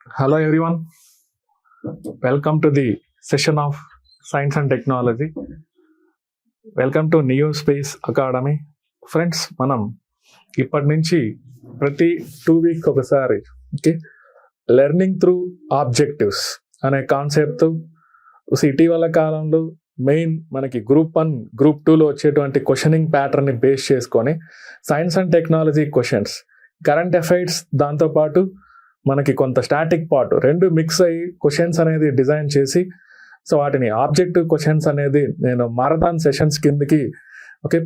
Hello everyone, welcome to the session of Science and Technology. Welcome to Neo Space Academy. Friends, మనం ఇప్పటి నుంచి ప్రతి 2 weeks ఒకసారి learning through objectives అనే concept ఇటీవల కాలంలో మెయిన్ మనకి గ్రూప్ 1, గ్రూప్ 2లో వచ్చేటువంటి క్వశ్చనింగ్ ప్యాటర్న్ని బేస్ చేసుకొని science and technology questions, current affairs, దాంతోపాటు మనకి కొంత స్టాటిక్ పార్ట్ రెండు మిక్స్ అయ్యి క్వశ్చన్స్ అనేది డిజైన్ చేసి వాటిని ఆబ్జెక్టివ్ క్వశ్చన్స్ అనేది నేను మారథాన్ సెషన్స్ కిందకి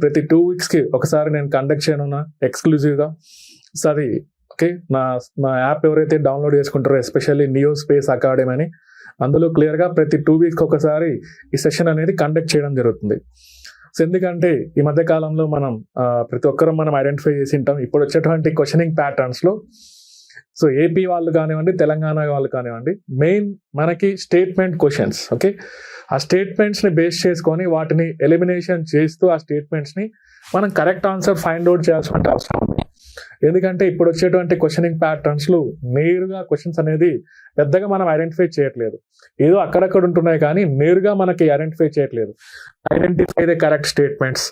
ప్రతి 2 weeksకి ఒకసారి నేను కండక్ట్ చేయనున్నా ఎక్స్క్లూజివ్గా. అది నా యాప్ ఎవరైతే డౌన్లోడ్ చేసుకుంటారో ఎస్పెషల్లీ నియో స్పేస్ అకాడమీ అని, అందులో క్లియర్గా ప్రతి 2 weeksకి ఒకసారి ఈ సెషన్ అనేది కండక్ట్ చేయడం జరుగుతుంది. ఎందుకంటే ఈ మధ్య కాలంలో మనం ప్రతి ఒక్కరూ మనం ఐడెంటిఫై చేసి ఉంటాం, ఇప్పుడు వచ్చేటువంటి క్వశ్చనింగ్ ప్యాటర్న్స్లో ఏపీ వాళ్ళు కానివ్వండి, తెలంగాణ వాళ్ళు కానివ్వండి, మెయిన్ మనకి స్టేట్మెంట్ క్వశ్చన్స్. ఆ స్టేట్మెంట్స్ని బేస్ చేసుకొని వాటిని ఎలిమినేషన్ చేస్తూ ఆ స్టేట్మెంట్స్ని మనం కరెక్ట్ ఆన్సర్ ఫైండ్ అవుట్ చేయాల్సిన అవసరం ఉంది. ఎందుకంటే ఇప్పుడు వచ్చేటువంటి క్వశ్చనింగ్ ప్యాటర్న్స్లో నేరుగా క్వశ్చన్స్ అనేది పెద్దగా మనం ఐడెంటిఫై చేయట్లేదు, ఏదో అక్కడక్కడ ఉంటున్నాయి కానీ నేరుగా మనకి ఐడెంటిఫై చేయట్లేదు. Identify the correct statements,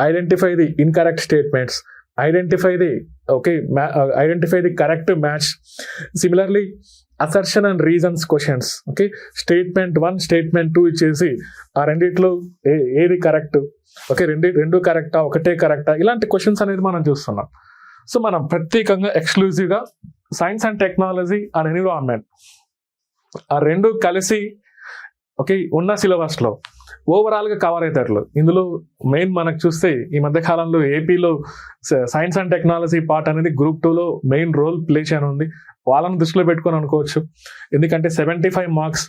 identify the incorrect statements, identify the correct match. Similarly assertion and reasons questions, statement 1, statement 2 ఇచ్చేసి ఆ రెండిట్లో ఏది కరెక్ట్, రెండు కరెక్టా, ఒకటే కరెక్టా, ఇలాంటి క్వశ్చన్స్ అనేది మనం చూస్తున్నాం. మనం ప్రత్యేకంగా ఎక్స్క్లూజివ్గా science and technology and environment ఆ రెండు కలిసి ఉన్న సిలబస్లో ఓవరాల్గా కవర్ అవుతారు. ఇందులో మెయిన్ మనకు చూస్తే ఈ మధ్యకాలంలో ఏపీలో సైన్స్ అండ్ టెక్నాలజీ పార్ట్ అనేది గ్రూప్ 2లో మెయిన్ రోల్ ప్లే చేయని ఉంది. వాళ్ళని దృష్టిలో పెట్టుకొని అనుకోవచ్చు, ఎందుకంటే 75 మార్క్స్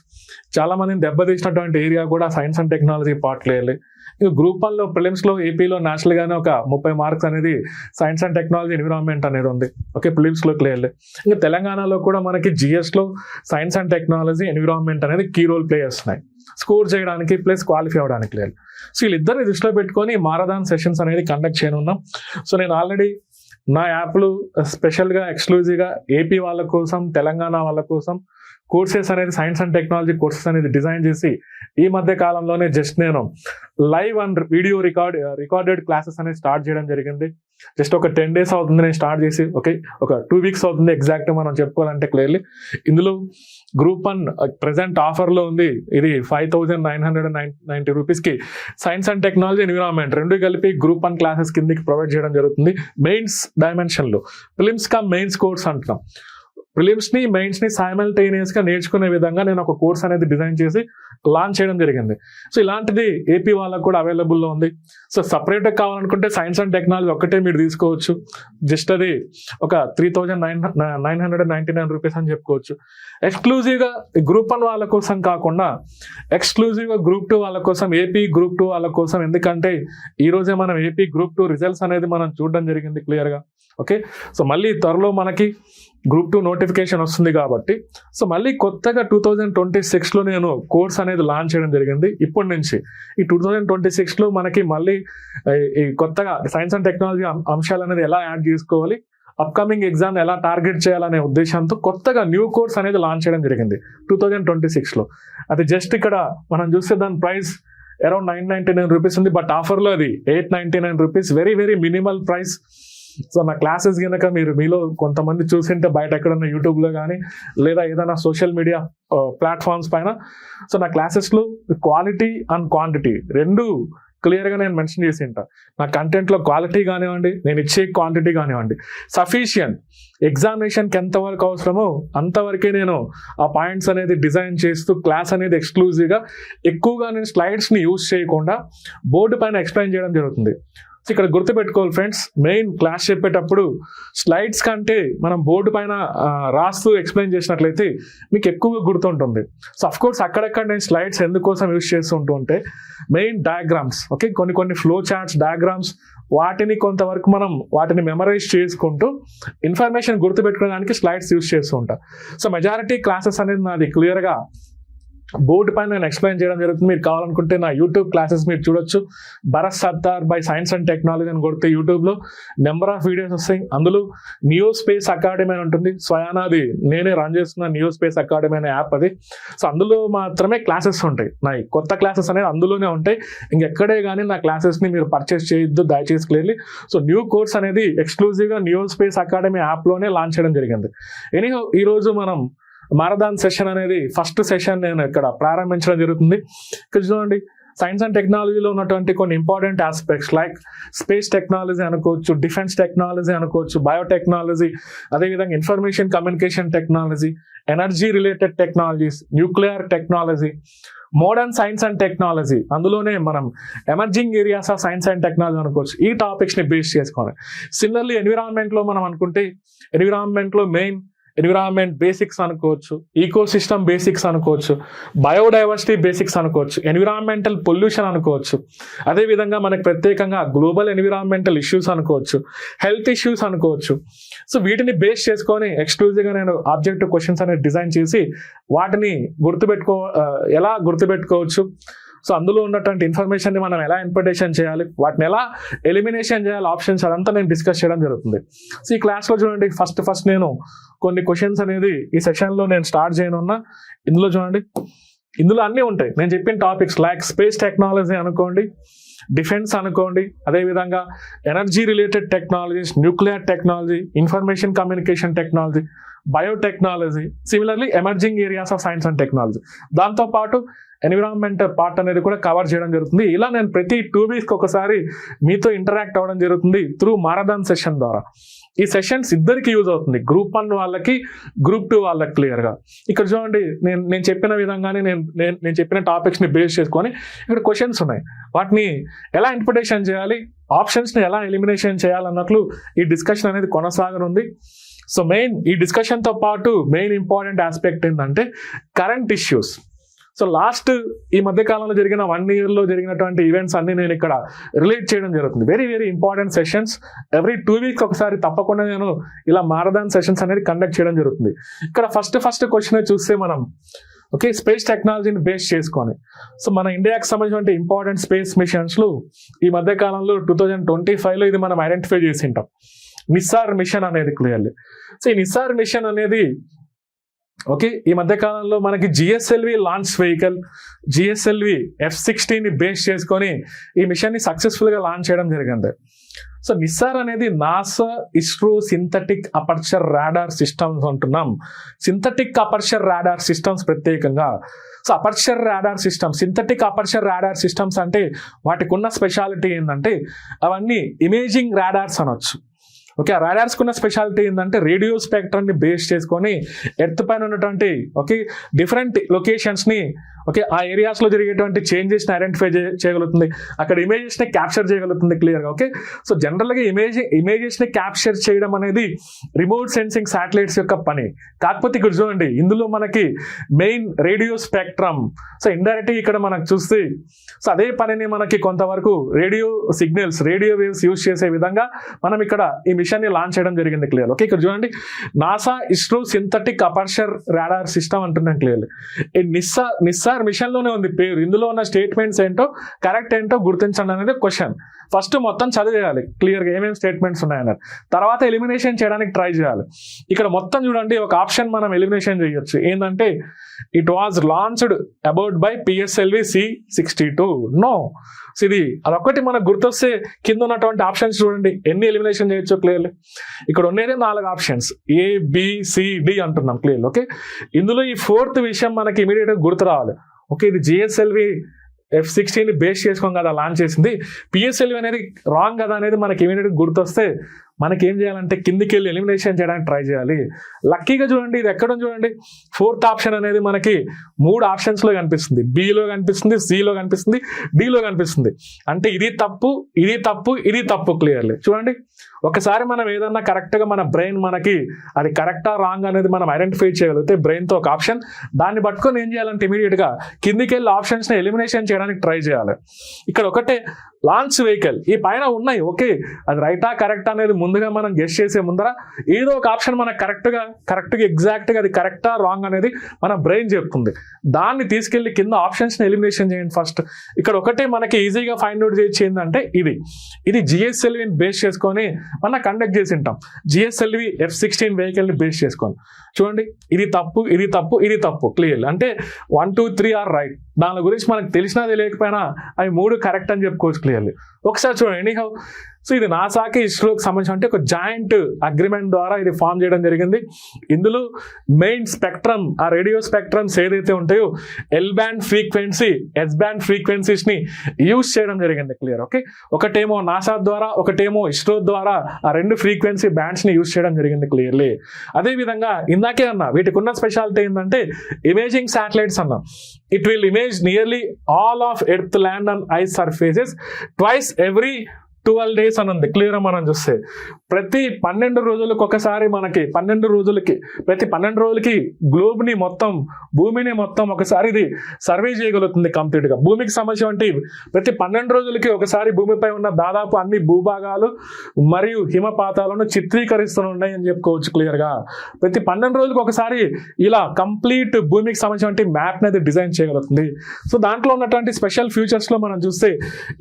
చాలా మందిని దెబ్బతీసినటువంటి ఏరియా కూడా సైన్స్ అండ్ టెక్నాలజీ పార్ట్లో వెళ్ళి, ఇంకా గ్రూప్ 1లో ప్రిలిమ్స్లో ఏపీలో నేషనల్గానే ఒక 30 మార్క్స్ అనేది సైన్స్ అండ్ టెక్నాలజీ ఎన్విరాన్మెంట్ అనేది ఉంది. ప్రిలిమ్స్లోకి వెళ్ళి ఇంకా తెలంగాణలో కూడా మనకి జిఎస్లో సైన్స్ అండ్ టెక్నాలజీ ఎన్విరాన్మెంట్ అనేది కీ రోల్ ప్లే చేస్తున్నాయి స్కోర్ చేయడానికి ప్లస్ క్వాలిఫై అవ్వడానికి లేదు. వీళ్ళిద్దరిని దృష్టిలో పెట్టుకొని మారథాన్ సెషన్స్ అనేది కండక్ట్ చేయనున్నాం. నేను ఆల్రెడీ నా యాప్లు స్పెషల్గా ఎక్స్క్లూజివ్గా ఏపీ వాళ్ళ కోసం, తెలంగాణ వాళ్ళ కోసం కోర్సెస్ అనేది సైన్స్ అండ్ టెక్నాలజీ కోర్సెస్ అనేది డిజైన్ చేసి ఈ మధ్య కాలంలోనే జస్ట్ నేను live and video recorded classes అనేది స్టార్ట్ చేయడం జరిగింది. జస్ట్ ఒక 10 days అవుతుంది నేను స్టార్ట్ చేసి, ఒక 2 weeks అవుతుంది ఎగ్జాక్ట్ మనం చెప్పుకోవాలంటే క్లియర్లీ. ఇందులో గ్రూప్ 1 ప్రెసెంట్ ఆఫర్లో ఉంది, ఇది 5,990 రూపీస్కి సైన్స్ అండ్ టెక్నాలజీ ఎన్విరాన్మెంట్ రెండు కలిపి గ్రూప్ 1 క్లాసెస్ కిందకి ప్రొవైడ్ చేయడం జరుగుతుంది. మెయిన్స్ డైమెన్షన్లో ప్రిలిమ్స్ కమ్ మెయిన్స్ కోర్స్ అంటున్నాం. ప్రిలిమ్స్ని మెయిన్స్ని సైమల్టేనియస్గా నేర్చుకునే విధంగా నేను ఒక కోర్స్ అనేది డిజైన్ చేసి లాంచ్ చేయడం జరిగింది. ఇలాంటిది ఏపీ వాళ్ళకు కూడా అవైలబుల్లో ఉంది. సపరేట్గా కావాలనుకుంటే సైన్స్ అండ్ టెక్నాలజీ ఒక్కటే మీరు తీసుకోవచ్చు. జస్ట్ అది ఒక 3,999 రూపీస్ అని చెప్పుకోవచ్చు. ఎక్స్క్లూజివ్గా గ్రూప్ 1 వాళ్ళ కోసం కాకుండా ఎక్స్క్లూజివ్గా గ్రూప్ 2 వాళ్ళ కోసం, ఏపీ గ్రూప్ 2 వాళ్ళ కోసం. ఎందుకంటే ఈరోజే మనం ఏపీ గ్రూప్ 2 రిజల్ట్స్ అనేది మనం చూడడం జరిగింది క్లియర్గా. మళ్ళీ త్వరలో మనకి గ్రూప్ 2 నోటిఫికేషన్ వస్తుంది కాబట్టి మళ్ళీ కొత్తగా 2026లో నేను కోర్స్ అనేది లాంచ్ చేయడం జరిగింది. ఇప్పటి నుంచి ఈ 2026లో మనకి మళ్ళీ ఈ కొత్తగా సైన్స్ అండ్ టెక్నాలజీ అంశాలు అనేది ఎలా యాడ్ చేసుకోవాలి, అప్కమింగ్ ఎగ్జామ్ ఎలా టార్గెట్ చేయాలనే ఉద్దేశంతో కొత్తగా న్యూ కోర్స్ అనేది లాంచ్ చేయడం జరిగింది 2026లో. అది జస్ట్ ఇక్కడ మనం చూస్తే దాని ప్రైస్ అరౌండ్ 999 రూపీస్ ఉంది, బట్ ఆఫర్లో అది 899 rupees, very very minimal price. నా క్లాసెస్ కనుక మీలో కొంతమంది చూసింటే బయట ఎక్కడన్నా యూట్యూబ్లో కానీ లేదా ఏదైనా సోషల్ మీడియా ప్లాట్ఫామ్స్ పైన నా క్లాసెస్లో క్వాలిటీ అండ్ క్వాంటిటీ రెండు క్లియర్గా నేను మెన్షన్ చేసి ఉంటా. నా కంటెంట్లో క్వాలిటీ కానివ్వండి, నేను ఇచ్చే క్వాంటిటీ కానివ్వండి సఫిషియంట్, ఎగ్జామినేషన్కి ఎంతవరకు అవసరమో అంతవరకే నేను ఆ పాయింట్స్ అనేది డిజైన్ చేస్తూ క్లాస్ అనేది ఎక్స్క్లూజివ్గా ఎక్కువగా నేను స్లైడ్స్ని యూజ్ చేయకుండా బోర్డు పైన ఎక్స్ప్లెయిన్ చేయడం జరుగుతుంది. ఇక్కడ గుర్తుపెట్టుకోవాలి ఫ్రెండ్స్, మెయిన్ క్లాస్ చెప్పేటప్పుడు స్లైడ్స్ కంటే మనం బోర్డు పైన రాస్తూ ఎక్స్ప్లెయిన్ చేసినట్లయితే మీకు ఎక్కువగా గుర్తుంటుంది. అఫ్కోర్స్ అక్కడక్కడ నేను స్లైడ్స్ ఎందుకోసం యూజ్ చేస్తుంటూ ఉంటే మెయిన్ డయాగ్రామ్స్, కొన్ని ఫ్లో చార్ట్స్, డయాగ్రామ్స్, వాటిని కొంతవరకు మనం వాటిని మెమరైజ్ చేసుకుంటూ ఇన్ఫర్మేషన్ గుర్తుపెట్టుకోవడానికి స్లైడ్స్ యూజ్ చేస్తూ ఉంటాం. మెజారిటీ క్లాసెస్ అనేది నాది క్లియర్గా బోర్డు పైన నేను ఎక్స్ప్లెయిన్ చేయడం జరుగుతుంది. మీరు కావాలనుకుంటే నా యూట్యూబ్ క్లాసెస్ మీరు చూడొచ్చు. Bharat Sardar by science and technology అని కొడితే యూట్యూబ్లో నెంబర్ ఆఫ్ వీడియోస్ వస్తాయి. అందులో నియో స్పేస్ అకాడమీ అని ఉంటుంది. స్వయానాది నేనే రన్ చేస్తున్న నియో స్పేస్ అకాడమీ అనే యాప్ అది. సో అందులో మాత్రమే క్లాసెస్ ఉంటాయి. నా కొత్త క్లాసెస్ అనేది అందులోనే ఉంటాయి. ఇంకెక్కడే కానీ నా క్లాసెస్ని మీరు పర్చేస్ చేయొద్దు దయచేసి క్లియర్లీ. సో న్యూ కోర్స్ అనేది ఎక్స్క్లూజివ్గా నియో స్పేస్ అకాడమీ యాప్లోనే లాంచ్ చేయడం జరిగింది. ఎనీహౌ ఈరోజు మనం మారథాన్ సెషన్ అనేది ఫస్ట్ సెషన్ నేను ఇక్కడ ప్రారంభించడం జరుగుతుంది. ఇక్కడ చూడండి, సైన్స్ అండ్ టెక్నాలజీలో ఉన్నటువంటి కొన్ని important aspects like space technology అనుకోవచ్చు, డిఫెన్స్ టెక్నాలజీ అనుకోవచ్చు, బయోటెక్నాలజీ, అదేవిధంగా information communication technology, energy related technologies, nuclear technology, modern science and technology, అందులోనే మనం emerging areas of science and technology అనుకోవచ్చు. ఈ టాపిక్స్ని బేస్ చేసుకోవాలి. సిమిలర్లీ ఎన్విరాన్మెంట్లో మనం అనుకుంటే ఎన్విరాన్మెంట్లో మెయిన్ ఎన్విరాన్మెంట్ బేసిక్స్ అనుకోవచ్చు, ఈకో సిస్టమ్ బేసిక్స్ అనుకోవచ్చు, బయోడైవర్సిటీ బేసిక్స్ అనుకోవచ్చు, ఎన్విరాన్మెంటల్ పొల్యూషన్ అనుకోవచ్చు, అదేవిధంగా మనకు ప్రత్యేకంగా గ్లోబల్ ఎన్విరాన్మెంటల్ ఇష్యూస్ అనుకోవచ్చు, హెల్త్ ఇష్యూస్ అనుకోవచ్చు. సో వీటిని బేస్ చేసుకొని ఎక్స్క్లూజివ్గా నేను ఆబ్జెక్టివ్ క్వశ్చన్స్ అనేది డిజైన్ చేసి వాటిని ఎలా గుర్తుపెట్టుకోవచ్చు, సో అందులో ఉన్నటువంటి ఇన్ఫర్మేషన్ని మనం ఎలా ఇంప్లిమెంటేషన్ చేయాలి, వాటిని ఎలా ఎలిమినేషన్ చేయాలి, ఆప్షన్స్ అదంతా నేను డిస్కస్ చేయడం జరుగుతుంది. సో ఈ క్లాస్లో చూడండి, ఫస్ట్ నేను కొన్ని క్వశ్చన్స్ అనేది ఈ సెషన్లో నేను స్టార్ట్ చేయనున్నా. ఇందులో చూడండి, ఇందులో అన్నీ ఉంటాయి. నేను చెప్పిన టాపిక్స్ లైక్ స్పేస్ టెక్నాలజీ అనుకోండి, డిఫెన్స్ అనుకోండి, అదేవిధంగా energy related technologies, nuclear technology, information communication technology, biotechnology, similarly emerging areas of science and technology, దాంతోపాటు ఎన్విరాన్మెంట్ పార్ట్ అనేది కూడా కవర్ చేయడం జరుగుతుంది. ఇలా నేను ప్రతి 2 వీక్స్కి ఒకసారి మీతో ఇంటరాక్ట్ అవ్వడం జరుగుతుంది త్రూ మారథాన్ సెషన్ ద్వారా. ఈ సెషన్స్ ఇద్దరికి యూజ్ అవుతుంది, గ్రూప్ 1 వాళ్ళకి, గ్రూప్ 2 వాళ్ళకి. క్లియర్గా ఇక్కడ చూడండి, నేను చెప్పిన విధంగానే నేను చెప్పిన టాపిక్స్ని బేస్ చేసుకొని ఇక్కడ క్వశ్చన్స్ ఉన్నాయి. వాటిని ఎలా ఇంటర్ప్రిటేషన్ చేయాలి, ఆప్షన్స్ని ఎలా ఎలిమినేషన్ చేయాలన్నట్లు ఈ డిస్కషన్ అనేది కొనసాగనుంది. సో ఈ డిస్కషన్తో పాటు మెయిన్ ఇంపార్టెంట్ ఆస్పెక్ట్ ఏంటంటే కరెంట్ ఇష్యూస్. సో లాస్ట్ ఈ మధ్యకాలంలో జరిగిన 1 yearలో జరిగినటువంటి ఈవెంట్స్ అన్ని నేను ఇక్కడ రిలేట్ చేయడం జరుగుతుంది. Very very important sessions. Every 2 weeks ఒకసారి తప్పకుండా నేను ఇలా మారథాన్ సెషన్స్ అనేది కండక్ట్ చేయడం జరుగుతుంది. ఇక్కడ ఫస్ట్ క్వశ్చన్ చూస్తే మనం స్పేస్ టెక్నాలజీని బేస్ చేసుకొని, సో మన ఇండియాకి సంబంధించిన ఇంపార్టెంట్ స్పేస్ మిషన్స్లు ఈ మధ్యకాలంలో 2025లో ఇది మనం ఐడెంటిఫై చేసి ఉంటాం, నిస్సార్ మిషన్ అనేది. క్లియర్లీ సో ఈ నిస్సార్ మిషన్ అనేది ఈ మధ్యకాలంలో మనకి జిఎస్ఎల్వి లాంచ్ వెహికల్ జిఎస్ఎల్వి F-16ని బేస్ చేసుకొని ఈ మిషన్ని సక్సెస్ఫుల్గా లాంచ్ చేయడం జరిగింది. సో నిస్సార్ అనేది NASA ISRO synthetic aperture radar systems అంటున్నాం. సింథటిక్ అపర్చర్ రాడార్ సిస్టమ్స్ ప్రత్యేకంగా. So aperture radar systems, synthetic aperture radar systems అంటే వాటికి ఉన్న స్పెషాలిటీ ఏంటంటే అవన్నీ ఇమేజింగ్ రాడార్స్ అనొచ్చు. ఆ రాడార్స్కి ఉన్న స్పెషాలిటీ ఏంటంటే రేడియో స్పెక్ట్రమ్ని బేస్ చేసుకొని ఎర్త్ పైన ఉన్నటువంటి డిఫరెంట్ లొకేషన్స్ని ఆ ఏరియాస్లో జరిగేటువంటి చేంజెస్ని ఐడెంటిఫై చేయగలుగుతుంది, అక్కడ ఇమేజెస్ని క్యాప్చర్ చేయగలుగుతుంది క్లియర్గా. సో జనరల్గా ఇమేజెస్ని క్యాప్చర్ చేయడం అనేది రిమోట్ సెన్సింగ్ శాటిలైట్స్ యొక్క పని. కాకపోతే ఇక్కడ చూడండి, ఇందులో మనకి మెయిన్ రేడియో స్పెక్ట్రమ్. సో ఇండైరెక్ట్గా ఇక్కడ మనకు చూస్తే సో అదే పనిని మనకి కొంతవరకు radio signals, radio waves use చేసే విధంగా మనం ఇక్కడ ఈ మిషన్ని లాంచ్ చేయడం జరిగింది. క్లియర్. ఇక్కడ చూడండి, NASA ISRO synthetic aperture radar system అంటున్నాం. క్లియర్లీ ఈ నిస్సార్ మిషన్ లోనే ఉంది పేరు. ఇందులో ఉన్న స్టేట్మెంట్స్ ఏంటో, కరెక్ట్ ఏంటో గుర్తించండి అనేది క్వశ్చన్. ఫస్ట్ మొత్తం చదివేయాలి క్లియర్గా ఏమేమి స్టేట్మెంట్స్ ఉన్నాయన్నారు, తర్వాత ఎలిమినేషన్ చేయడానికి ట్రై చేయాలి. ఇక్కడ మొత్తం చూడండి, ఒక ఆప్షన్ మనం ఎలిమినేషన్ చేయొచ్చు. ఏంటంటే it was launched about by PSLV C62. No, ఇది అదొక్కటి మనకు గుర్తొస్తే కింద ఉన్నటువంటి ఆప్షన్స్ చూడండి ఎన్ని ఎలిమినేషన్ చేయొచ్చు క్లియర్లీ. ఇక్కడ ఉండేదే 4 ఆప్షన్స్, ABCD అంటున్నాం క్లియర్లీ. ఇందులో ఈ 4th విషయం మనకి ఇమీడియట్గా గుర్తు రావాలి. ఇది GSLV F-16ని బేస్ చేసుకోం కదా లాంచ్ చేసింది, PSLV అనేది రాంగ్ కదా అనేది మనకి ఇమీడియట్గా గుర్తొస్తే మనకి ఏం చేయాలంటే కిందికి వెళ్ళి ఎలిమినేషన్ చేయడానికి ట్రై చేయాలి. లక్కీగా చూడండి, ఇది ఎక్కడ చూడండి, 4th ఆప్షన్ అనేది మనకి 3 ఆప్షన్స్లో కనిపిస్తుంది. Bలో కనిపిస్తుంది, Cలో కనిపిస్తుంది, Dలో కనిపిస్తుంది. అంటే ఇది తప్పు, ఇది తప్పు, ఇది తప్పు. క్లియర్లీ చూడండి, ఒకసారి మనం ఏదన్నా కరెక్ట్గా మన బ్రెయిన్ మనకి అది కరెక్టా రాంగ్ అనేది మనం ఐడెంటిఫై చేయగలిగితే బ్రెయిన్తో ఒక ఆప్షన్, దాన్ని పట్టుకొని ఏం చేయాలంటే ఇమీడియట్గా కిందికి వెళ్ళి ఆప్షన్స్ని ఎలిమినేషన్ చేయడానికి ట్రై చేయాలి. ఇక్కడ ఒకటే లాంచ్ వెహికల్ ఈ పైన ఉన్నాయి, ఓకే అది రైటా కరెక్టా అనేది ముందుగా మనం గెస్ చేసే ముందర ఏదో ఒక ఆప్షన్ మనకు కరెక్ట్గా ఎగ్జాక్ట్గా అది కరెక్టా రాంగ్ అనేది మన బ్రెయిన్ చెప్తుంది. దాన్ని తీసుకెళ్లి కింద ఆప్షన్స్ని ఎలిమినేషన్ చేయండి ఫస్ట్. ఇక్కడ ఒకటే మనకి ఈజీగా ఫైండ్ అవుట్ చేయొచ్చు ఏంటంటే ఇది జిఎస్ఎల్విని బేస్ చేసుకొని మనం కండక్ట్ చేసి ఉంటాం. జిఎస్ఎల్వి F-16 వెహికల్ని బేస్ చేసుకొని చూడండి, ఇది తప్పు క్లియర్ అంటే 1, 2, 3 ఆర్ రైట్. దాని గురించి మనకు తెలిసినా తెలియకపోయినా అవి 3 కరెక్ట్ అని చెప్పుకోవచ్చు క్లియర్లీ. ఒకసారి చూడండి ఎనీహౌ. సో ఇది నాసాకి ఇస్రోకి సంబంధించి అంటే ఒక జాయింట్ అగ్రిమెంట్ ద్వారా ఇది ఫామ్ చేయడం జరిగింది. ఇందులో మెయిన్ స్పెక్ట్రమ్, ఆ రేడియో స్పెక్ట్రమ్స్ ఏదైతే ఉంటాయో L band frequency, S band ఫ్రీక్వెన్సీస్ని యూజ్ చేయడం జరిగింది క్లియర్. ఓకే, ఒకటేమో నాసా ద్వారా, ఒకటేమో ఇస్రో ద్వారా ఆ 2 ఫ్రీక్వెన్సీ బ్యాండ్స్ని యూజ్ చేయడం జరిగింది క్లియర్లీ. అదేవిధంగా ఇందాకే అన్నా వీటికి ఉన్న స్పెషాలిటీ ఏంటంటే ఇమేజింగ్ శాటిలైట్స్ అన్నా. It will image nearly all of Earth, land and ice surfaces twice every 12 days అని ఉంది క్లియర్. మనం చూస్తే ప్రతి 12 రోజులకు ఒకసారి మనకి ప్రతి 12 రోజులకి గ్లోబ్ని మొత్తం, భూమిని మొత్తం ఒకసారి ఇది సర్వే చేయగలుగుతుంది కంప్లీట్గా. భూమికి సంబంధించి ప్రతి 12 రోజులకి ఒకసారి భూమిపై ఉన్న దాదాపు అన్ని భూభాగాలు మరియు హిమపాతాలను చిత్రీకరిస్తున్నాయి అని చెప్పుకోవచ్చు క్లియర్గా. ప్రతి 12 రోజులకు ఒకసారి ఇలా కంప్లీట్ భూమికి సంబంధించిన మ్యాప్ అనేది డిజైన్ చేయగలుగుతుంది. సో దాంట్లో ఉన్నటువంటి స్పెషల్ ఫ్యూచర్స్లో మనం చూస్తే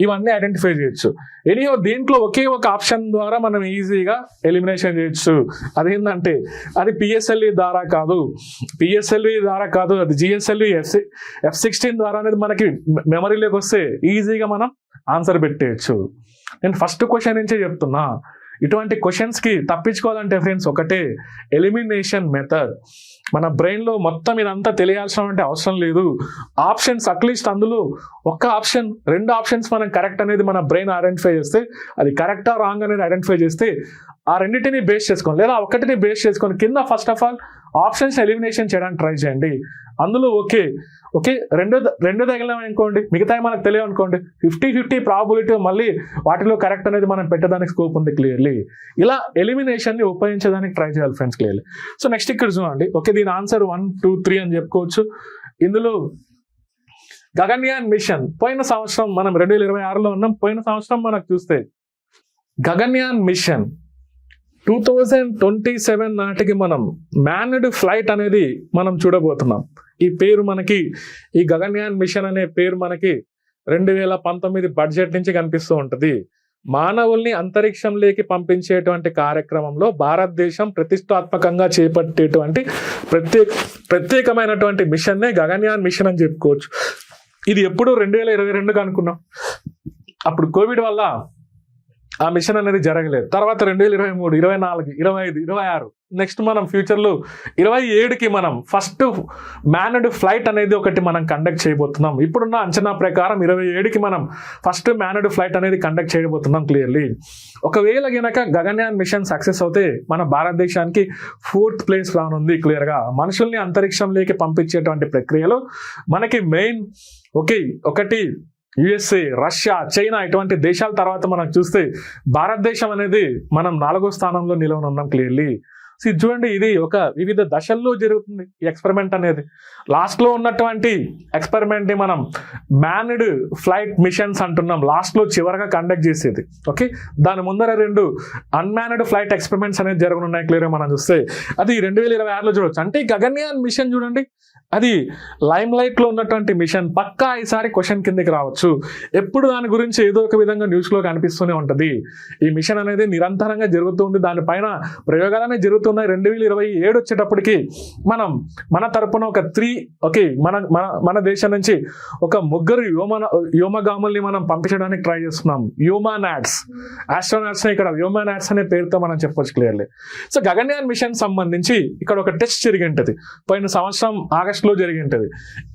ఇవన్నీ ఐడెంటిఫై చేయొచ్చు. ఎనీహో దీంట్లో ఒకే ఒక ఆప్షన్ ద్వారా మనం ఈజీగా ఎలిమినేషన్ చేయొచ్చు. అదేంటంటే అది పిఎస్ఎల్వి ద్వారా కాదు, అది జిఎస్ఎల్వి F-16 ద్వారా అనేది మనకి మెమరీలోకి వస్తే ఈజీగా మనం ఆన్సర్ పెట్టేయచ్చు. నేను ఫస్ట్ క్వశ్చన్ నుంచే చెప్తున్నా, ఇటువంటి క్వశ్చన్స్కి తప్పించుకోవాలంటే ఫ్రెండ్స్ ఒకటే ఎలిమినేషన్ మెథడ్. మన బ్రెయిన్లో మొత్తం ఇదంతా తెలియాల్సిన అవసరం లేదు. ఆప్షన్స్ అట్లీస్ట్ అందులో ఒక్క ఆప్షన్, 2 ఆప్షన్స్ మనం కరెక్ట్ అనేది మన బ్రెయిన్ ఐడెంటిఫై చేస్తే, అది కరెక్టా రాంగ్ అనేది ఐడెంటిఫై చేస్తే ఆ రెండింటిని బేస్ చేసుకొని లేదా ఒకటిని బేస్ చేసుకొని కింద first of all options elimination చేయడానికి ట్రై చేయండి. అందులో ఓకే రెండు తగిలామనుకోండి, మిగతా మనకు తెలియదు అనుకోండి, 50-50 ప్రాబిలిటీ మళ్ళీ వాటిలో కరెక్ట్ అనేది మనం పెట్టడానికి స్కోప్ ఉంది క్లియర్లీ. ఇలా ఎలిమినేషన్ని ఉపయోగించడానికి ట్రై చేయాలి ఫ్రెండ్స్ క్లియర్లీ. సో నెక్స్ట్ ఇక్కడ చూడండి, ఓకే దీని ఆన్సర్ 1, 2, 3 అని చెప్పుకోవచ్చు. ఇందులో గగన్యాన్ మిషన్ పోయిన సంవత్సరం మనం 2026లో ఉన్నాం. పోయిన సంవత్సరం మనకు చూస్తే గగన్యాన్ మిషన్ 2027 నాటికి మనం మ్యాన్డ్ ఫ్లైట్ అనేది మనం చూడబోతున్నాం. ఈ పేరు మనకి, ఈ గగన్యాన్ మిషన్ అనే పేరు మనకి 2019 బడ్జెట్ నుంచి కనిపిస్తూ ఉంటుంది. మానవుల్ని అంతరిక్షంలోకి పంపించేటువంటి కార్యక్రమంలో భారతదేశం ప్రతిష్టాత్మకంగా చేపట్టేటువంటి ప్రత్యేకమైనటువంటి మిషన్నే గగన్యాన్ మిషన్ అని చెప్పుకోవచ్చు. ఇది ఎప్పుడు 2022 అనుకున్నాం, అప్పుడు కోవిడ్ వల్ల ఆ మిషన్ అనేది జరగలేదు. తర్వాత 2023, 24, 25, 26 నెక్స్ట్ మనం ఫ్యూచర్లో 27కి మనం ఫస్ట్ మ్యాన్డ్ ఫ్లైట్ అనేది ఒకటి మనం కండక్ట్ చేయబోతున్నాం. ఇప్పుడున్న అంచనా ప్రకారం 27కి మనం ఫస్ట్ మ్యాన్డ్ ఫ్లైట్ అనేది కండక్ట్ చేయబోతున్నాం క్లియర్లీ. ఒకవేళ గనక గగన్యాన్ మిషన్ సక్సెస్ అవుతే మన భారతదేశానికి 4th ప్లేస్ రానుంది క్లియర్గా. మనుషుల్ని అంతరిక్షంలోకి పంపించేటువంటి ప్రక్రియలో మనకి మెయిన్ ఒకటి USA, రష్యా, చైనా ఇటువంటి దేశాల తర్వాత మనం చూస్తే భారతదేశం అనేది మనం 4వ స్థానంలో నిలవనున్నాం క్లియర్లీ. సో ఇది చూడండి, ఇది ఒక వివిధ దశల్లో జరుగుతుంది ఈ ఎక్స్పెరిమెంట్ అనేది. లాస్ట్లో ఉన్నటువంటి ఎక్స్పెరిమెంట్ని మనం మ్యాన్డ్ ఫ్లైట్ మిషన్స్ అంటున్నాం, లాస్ట్లో చివరగా కండక్ట్ చేసేది. ఓకే, దాని ముందర 2 అన్మ్యాన్డ్ ఫ్లైట్ ఎక్స్పెరిమెంట్స్ అనేది జరగనున్నాయి క్లియర్గా మనం చూస్తే. అది 2026లో చూడవచ్చు. అంటే గగన్యాన్ మిషన్ చూడండి, అది లైమ్ లైట్లో ఉన్నటువంటి మిషన్. పక్కా ఈసారి క్వశ్చన్ కిందకి రావచ్చు. ఎప్పుడు దాని గురించి ఏదో ఒక విధంగా న్యూస్లో కనిపిస్తూనే ఉంటుంది. ఈ మిషన్ అనేది నిరంతరంగా జరుగుతుంది, దానిపైన ప్రయోగాలనే జరుగుతున్నాయి. 2027 వచ్చేటప్పటికి మనం మన తరపున ఒక 3 మన దేశం నుంచి ఒక 3 వ్యోమగాముల్ని మనం పంపించడానికి ట్రై చేస్తున్నాం. హ్యూమానాట్స్, ఆస్ట్రోనాట్స్ ఇక్కడ హ్యూమానాట్స్ అనే పేరుతో మనం చెప్పొచ్చు క్లియర్లీ. సో గగన్యాన్ మిషన్ సంబంధించి ఇక్కడ ఒక టెస్ట్ జరిగింటది, పోయిన సంవత్సరం ఆగస్టులో జరిగింటది.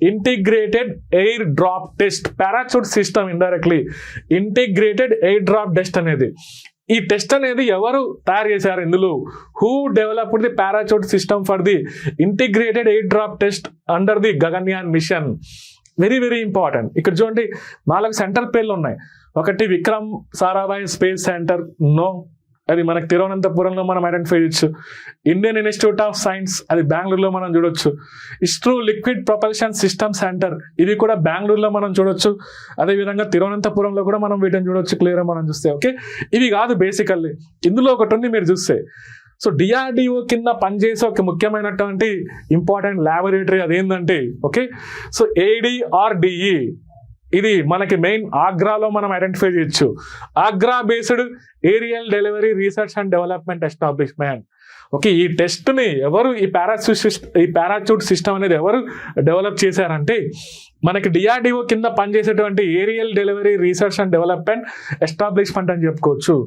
Integrated air drop test parachute system, indirectly integrated air drop test అనేది. ఈ టెస్ట్ అనేది ఎవరు తయారు చేశారు? ఇందులో who developed the parachute system for the integrated air drop test under the Gaganyaan mission. Very very important. ఇక్కడ చూడండి 4 సెంటర్ పేర్లు ఉన్నాయి. ఒకటి Vikram Sarabhai space centre, no అది మనకి తిరువనంతపురంలో మనం ఐడెంటిఫై చేయొచ్చు. ఇండియన్ ఇన్స్టిట్యూట్ ఆఫ్ సైన్స్ అది బెంగళూరులో మనం చూడొచ్చు. ISRO liquid propulsion system centre ఇది కూడా బెంగళూరులో మనం చూడొచ్చు. అదేవిధంగా తిరువనంతపురంలో కూడా మనం వీటిని చూడొచ్చు క్లియర్గా మనం చూస్తే. ఓకే, ఇవి కాదు బేసికల్లీ, ఇందులో ఒకటి ఉంది మీరు చూస్తే. సో డిఆర్డిఓ కింద పనిచేసే ఒక ముఖ్యమైనటువంటి ఇంపార్టెంట్ ల్యాబొరేటరీ అదేంటంటే ఓకే, సో ADRDE ఇది మనకి మెయిన్ ఆగ్రాలో మనం ఐడెంటిఫై చేయొచ్చు. Agra based aerial delivery research and development establishment. Okay, ఈ టెస్ట్ని ఎవరు ఈ పారాచూట్ సిస్టమ్ అనేది ఎవరు డెవలప్ చేశారంటే మనకి డిఆర్డిఓ కింద పనిచేసేటువంటి aerial delivery research and development establishment అని చెప్పుకోవచ్చు.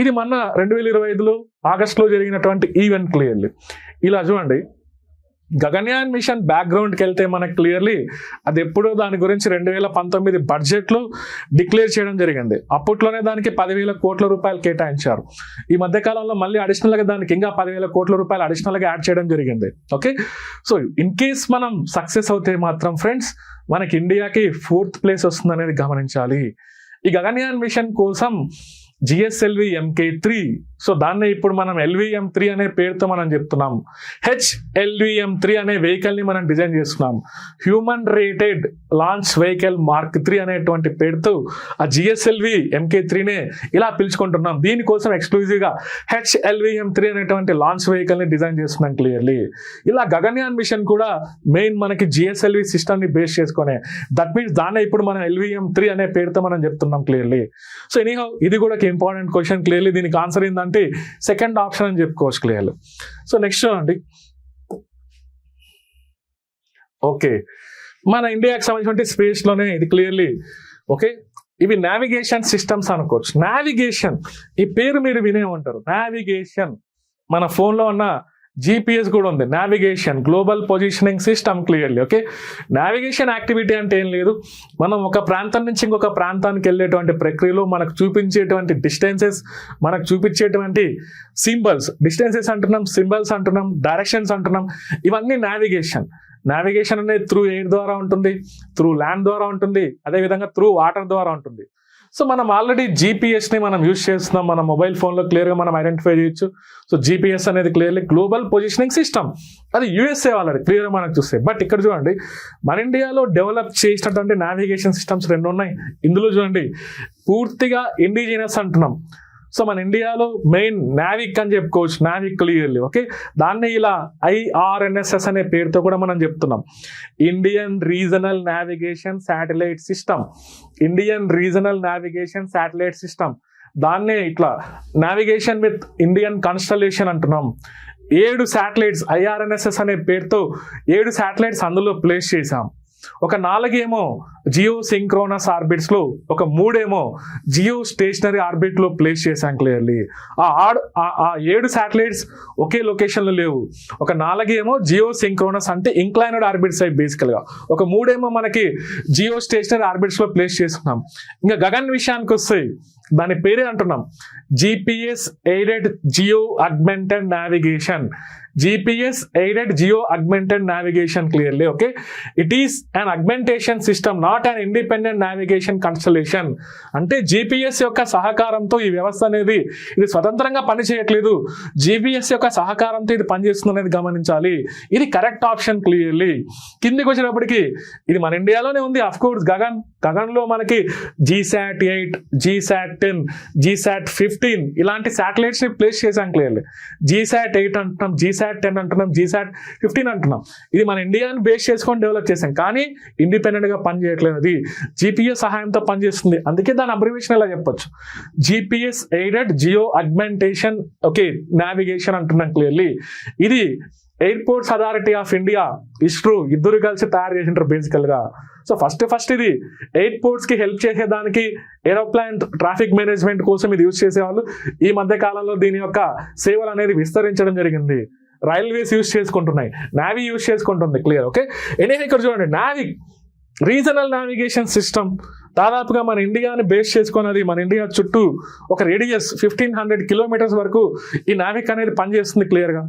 ఇది మన 2025 ఆగస్టులో జరిగినటువంటి ఈవెంట్ క్లియర్లీ. ఇలా చూడండి, గగన్యాన్ మిషన్ బ్యాక్గ్రౌండ్కి వెళ్తే మనకు క్లియర్లీ అది ఎప్పుడో దాని గురించి 2019 బడ్జెట్లో డిక్లేర్ చేయడం జరిగింది. అప్పట్లోనే దానికి 10,000 కోట్ల రూపాయలు కేటాయించారు. ఈ మధ్యకాలంలో మళ్ళీ అడిషనల్గా దానికి ఇంకా 10,000 కోట్ల రూపాయలు అడిషనల్గా యాడ్ చేయడం జరిగింది. ఓకే, సో ఇన్ కేస్ మనం సక్సెస్ అవుతే మాత్రం ఫ్రెండ్స్ మనకి ఇండియాకి 4th ప్లేస్ వస్తుంది అనేది గమనించాలి. ఈ గగన్యాన్ మిషన్ కోసం GSLV MK3, సో దాన్ని ఇప్పుడు మనం LVM3 అనే పేరుతో మనం చెప్తున్నాం. HLVM3 అనే వెహికల్ని మనం డిజైన్ చేస్తున్నాం. Human rated launch vehicle mark 3 అనేటువంటి పేరుతో ఆ GSLV MK3నే ఇలా పిలుచుకుంటున్నాం. దీనికోసం ఎక్స్క్లూజివ్గా HLVM3 అనేటువంటి లాంచ్ వెహికల్ని డిజైన్ చేస్తున్నాం క్లియర్లీ. ఇలా గగన్యాన్ మిషన్ కూడా మెయిన్ మనకి GSLV సిస్టమ్ని బేస్ చేసుకునే, దట్ మీన్స్ దాన్నే ఇప్పుడు మనం LVM3 అనే పేరుతో మనం చెప్తున్నాం క్లియర్లీ. సో ఎనీహౌ ఇది కూడా ఇంపార్టెంట్ క్వశ్చన్ క్లియర్లీ. దీనికి ఆన్సర్ ఏంటంటే సెకండ్ ఆప్షన్ అని చెప్పుకోవచ్చు క్లియర్లీ. సో నెక్స్ట్ అండి, ఓకే, మన ఇండియాకి సంబంధించిన స్పేస్లోనే ఇది క్లియర్లీ ఓకే, ఇవి నావిగేషన్ సిస్టమ్స్ అనుకోవచ్చు. నావిగేషన్ ఈ పేరు మీరు వినే ఉంటారు. నావిగేషన్ మన ఫోన్లో ఉన్న GPS కూడా ఉంది. Navigation global positioning system clearly. Okay, navigation activity అంటే ఏం లేదు, మనం ఒక ప్రాంతం నుంచి ఇంకొక ప్రాంతానికి వెళ్ళేటువంటి ప్రక్రియలో మనకు చూపించేటువంటి డిస్టెన్సెస్, మనకు చూపించేటువంటి సింబల్స్, డిస్టెన్సెస్ అంటున్నాం, సింబల్స్ అంటున్నాం, డైరెక్షన్స్ అంటున్నాం, ఇవన్నీ నావిగేషన్. నావిగేషన్ అనేది త్రూ ఎయిర్ ద్వారా ఉంటుంది, త్రూ ల్యాండ్ ద్వారా ఉంటుంది, అదేవిధంగా త్రూ వాటర్ ద్వారా ఉంటుంది. సో మనం ఆల్రెడీ GPSని మనం యూజ్ చేస్తున్నాం మన మొబైల్ ఫోన్లో క్లియర్గా మనం ఐడెంటిఫై చేయొచ్చు. సో GPS అనేది క్లియర్లీ గ్లోబల్ పొజిషనింగ్ సిస్టమ్, అది USA వాళ్ళది క్లియర్గా మనకు చూస్తే. బట్ ఇక్కడ చూడండి, మన ఇండియాలో డెవలప్ చేసినటువంటి నావిగేషన్ సిస్టమ్స్ 2 ఉన్నాయి. ఇందులో చూడండి పూర్తిగా ఇండిజినస్ అంటున్నాం. సో మన ఇండియాలో మెయిన్ నావిక్ అని చెప్పుకోవచ్చు, నావిక్ క్లియర్లీ. ఓకే, దాన్ని ఇలా IRNSS అనే పేరుతో కూడా మనం చెప్తున్నాం. Indian regional navigation satellite system, Indian regional navigation satellite system, దాన్నే ఇట్లా నావిగేషన్ విత్ ఇండియన్ కన్స్టలేషన్ అంటున్నాం. 7 శాటిలైట్స్ IRNSS అనే పేరుతో 7 శాటిలైట్స్ అందులో ప్లేస్ చేశాం. ఒక 4 ఏమో జియో సింక్రోనస్ ఆర్బిట్స్ లో, ఒక 3 ఏమో జియో స్టేషనరీ ఆర్బిట్ లో ప్లేస్ చేశాం క్లియర్లీ. ఆ 7 శాటిలైట్స్ ఒకే లొకేషన్ లో లేవు. ఒక 4 ఏమో జియో సింక్రోనస్ అంటే ఇంక్లైనడ్ ఆర్బిట్స్ అయి బేసికల్ గా, ఒక 3 ఏమో మనకి జియో స్టేషనరీ ఆర్బిట్స్ లో ప్లేస్ చేస్తున్నాం. ఇంకా గగన్ విషయానికి వస్తే దాని పేరే అంటున్నాం GPS aided Jio augmented navigation. GPS aided geo augmented navigation clearly. Okay, it is an augmentation system, not an independent navigation constellation. అంటే GPS యొక్క సహకారంతో ఈ వ్యవస్థ అనేది ఇది స్వతంత్రంగా పనిచేయట్లేదు, GPS యొక్క సహకారంతో ఇది పనిచేస్తుంది అనేది గమనించాలి. ఇది కరెక్ట్ ఆప్షన్ క్లియర్లీ. కిందికి వచ్చేటప్పటికి ఇది మన ఇండియాలోనే ఉంది. అఫ్ కోర్స్ గగన్లో మనకి GSAT-8, GSAT-10, GSAT-15 ఇలాంటి శాటిలైట్స్ ని ప్లేస్ చేశాం క్లియర్లీ. GSAT-8 అంటున్నాం, GSAT-10 అంటున్నాం, GSAT-15 అంటున్నాం. ఇది మన ఇండియాని బేస్ చేసుకొని డెవలప్ చేసాం, కానీ ఇండిపెండెంట్ గా పనిచేయట్లేదు. అది GPS సహాయంతో పనిచేస్తుంది, అందుకే దాని అబ్రివేషన్ ఇలా చెప్పొచ్చు, GPS aided Jio augmentation okay navigation అంటున్నాం క్లియర్లీ. ఇది airports authority of India, ISRO ఇద్దరు కలిసి తయారు చేసింటారు బేసికల్ గా. సో ఫస్ట్ ఇది ఎయిర్పోర్ట్స్ కి హెల్ప్ చేసేదానికి, ఏరోప్లేన్ ట్రాఫిక్ మేనేజ్మెంట్ కోసం ఇది యూజ్ చేసేవాళ్ళు. ఈ మధ్య కాలంలో దీని యొక్క సేవలు అనేది విస్తరించడం జరిగింది. రైల్వేస్ యూజ్ చేసుకుంటున్నాయి, నావీ యూజ్ చేసుకుంటుంది క్లియర్. ఓకే, ఎనీ ఇక్కడ చూడండి, నావిక్ రీజనల్ నావిగేషన్ సిస్టమ్ దాదాపుగా మన ఇండియాని బేస్ చేసుకున్నది, మన ఇండియా చుట్టూ ఒక రేడియస్ 1500 కిలోమీటర్స్ వరకు ఈ నావిక్ అనేది పనిచేస్తుంది క్లియర్గా.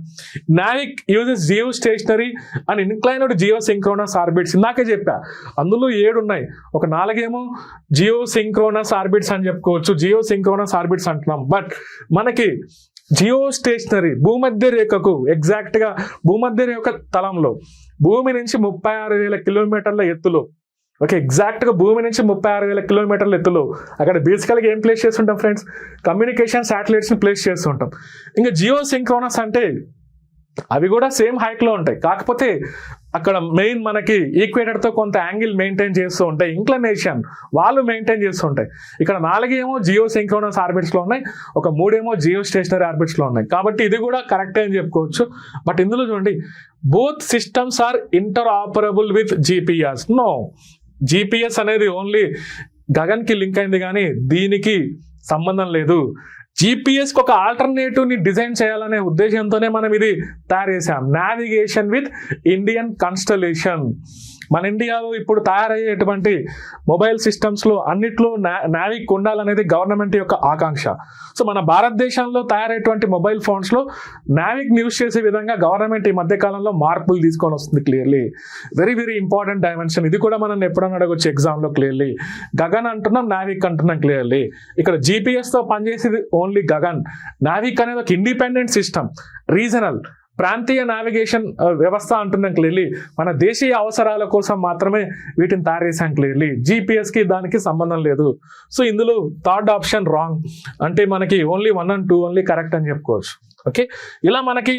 NavIC uses geostationary and inclined geosynchronous orbits. ఇందాకే చెప్పా, అందులో 7 ఉన్నాయి. ఒక 4 ఏమో జియో సింక్రోనస్ ఆర్బిట్స్ అని చెప్పుకోవచ్చు, జియో సింక్రోనస్ ఆర్బిట్స్ అంటున్నాం. బట్ మనకి జియో స్టేషనరీ భూమధ్య రేఖకు ఎగ్జాక్ట్గా భూమధ్య రేఖ తలంలో భూమి నుంచి 36,000 కిలోమీటర్ల ఎత్తులో, ఓకే, ఎగ్జాక్ట్గా భూమి నుంచి 36,000 కిలోమీటర్ల ఎత్తులో అక్కడ బేసికల్గా ఏం ప్లేస్ చేస్తుంటాం ఫ్రెండ్స్? కమ్యూనికేషన్ శాటిలైట్స్ని ప్లేస్ చేస్తుంటాం. ఇంకా జియో సింక్రోనస్ అంటే అవి కూడా సేమ్ హైట్లో ఉంటాయి, కాకపోతే అక్కడ మెయిన్ మనకి ఈక్వేటర్తో కొంత యాంగిల్ మెయింటైన్ చేస్తూ ఉంటాయి, ఇంక్లనేషన్ వాళ్ళు మెయింటైన్ చేస్తూ ఉంటాయి. ఇక్కడ 4 ఏమో జియో సింక్రోనస్ ఆర్బిట్స్లో ఉన్నాయి, ఒక 3 ఏమో జియో స్టేషనరీ ఆర్బిట్స్లో ఉన్నాయి. కాబట్టి ఇది కూడా కరెక్టే అని చెప్పుకోవచ్చు. బట్ ఇందులో చూడండి, both systems are interoperable with GPS. No, GPS అనేది ఓన్లీ గగన్కి లింక్ అయింది కానీ దీనికి సంబంధం లేదు. జీపీఎస్కి ఒక ఆల్టర్నేటివ్ని డిజైన్ చేయాలనే ఉద్దేశంతోనే మనం ఇది తయారు చేసాం, నావిగేషన్ విత్ ఇండియన్ కాన్స్టలేషన్. మన ఇండియాలో ఇప్పుడు తయారయ్యేటువంటి మొబైల్ సిస్టమ్స్లో అన్నిట్లో నావిక్ ఉండాలనేది గవర్నమెంట్ యొక్క ఆకాంక్ష. సో మన భారతదేశంలో తయారయ్యేటువంటి మొబైల్ ఫోన్స్లో నావిక్ యూస్ చేసే విధంగా గవర్నమెంట్ ఈ మధ్యకాలంలో మార్పులు తీసుకొని వస్తుంది. Clearly very very important dimension. ఇది కూడా మనం ఎప్పుడన్నా అడగొచ్చు ఎగ్జామ్లో. క్లియర్లీ గగన్ అంటున్నాం, నావిక్ అంటున్నాం. క్లియర్లీ ఇక్కడ జీపీఎస్తో పనిచేసేది ఓన్లీ గగన్. నావిక్ అనేది ఒక ఇండిపెండెంట్ సిస్టమ్, రీజనల్ ప్రాంతీయ నావిగేషన్ వ్యవస్థ అంటున్నాం. క్లియర్లీ మన దేశీయ అవసరాల కోసం మాత్రమే వీటిని తయారు చేసాం. క్లియర్లీ జీపీఎస్కి దానికి సంబంధం లేదు. సో ఇందులో థర్డ్ ఆప్షన్ రాంగ్, అంటే మనకి ఓన్లీ 1 and 2 ఓన్లీ కరెక్ట్ అని చెప్పుకోవచ్చు. ఓకే, ఇలా మనకి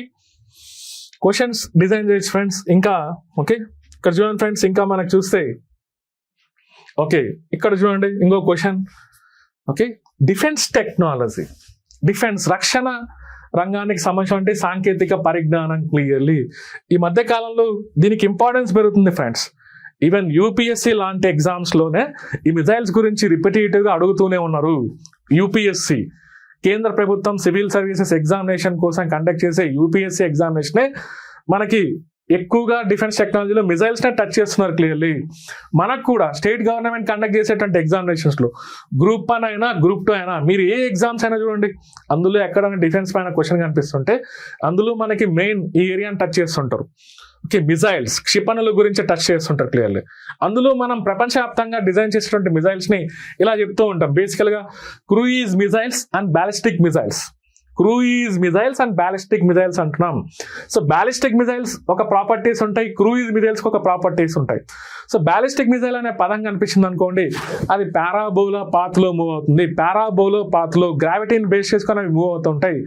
క్వశ్చన్స్ డిజైన్ చేయొచ్చు ఫ్రెండ్స్. ఇంకా ఓకే, ఇక్కడ చూడండి ఫ్రెండ్స్, ఇంకా మనకు చూస్తే ఓకే, ఇక్కడ చూడండి ఇంకో question. Okay, defence technology, defence రక్షణ రంగానికి సంబంధించిన సాంకేతిక పరిజ్ఞానం. క్లియర్లీ ఈ మధ్య కాలంలో దీనికి ఇంపార్టెన్స్ పెరుగుతుంది ఫ్రెండ్స్. ఈవెన్ యూపీఎస్సీ లాంటి ఎగ్జామ్స్లోనే ఈ మిజైల్స్ గురించి రిపిటేటివ్గా అడుగుతూనే ఉన్నారు. యూపీఎస్సీ కేంద్ర ప్రభుత్వం సివిల్ సర్వీసెస్ ఎగ్జామినేషన్ కోసం కండక్ట్ చేసే యూపీఎస్సీ ఎగ్జామినేషనే మనకి ఎక్కువగా డిఫెన్స్ టెక్నాలజీలో మిజైల్స్నే టచ్ చేస్తున్నారు. క్లియర్లీ మనకు కూడా స్టేట్ గవర్నమెంట్ కండక్ట్ చేసేటువంటి ఎగ్జామినేషన్స్లో గ్రూప్ 1 అయినా గ్రూప్ 2 అయినా మీరు ఏ ఎగ్జామ్స్ అయినా చూడండి, అందులో ఎక్కడైనా డిఫెన్స్ పైన క్వశ్చన్ కనిపిస్తుంటే అందులో మనకి మెయిన్ ఈ ఏరియాని టచ్ చేస్తుంటారు. ఓకే, మిజైల్స్ క్షిపణుల గురించి టచ్ చేస్తుంటారు. క్లియర్లీ అందులో మనం ప్రపంచవ్యాప్తంగా డిజైన్ చేసేటువంటి మిజైల్స్ని ఇలా చెప్తూ ఉంటాం. బేసికల్గా cruise missiles and ballistic missiles, cruise missiles and ballistic missiles అంటున్నాం. సో బ్యాలిస్టిక్ మిజైల్స్ ఒక ప్రాపర్టీస్ ఉంటాయి, క్రూయిజ్ మిజైల్స్కి ఒక ప్రాపర్టీస్ ఉంటాయి. సో బ్యాలిస్టిక్ మిజైల్ అనే పదం కనిపించింది అనుకోండి, అది పారాబోలా పాత్లో మూవ్ అవుతుంది. పారాబోలో పాత్లో గ్రావిటీని బేస్ చేసుకొని అవి మూవ్ అవుతుంటాయి.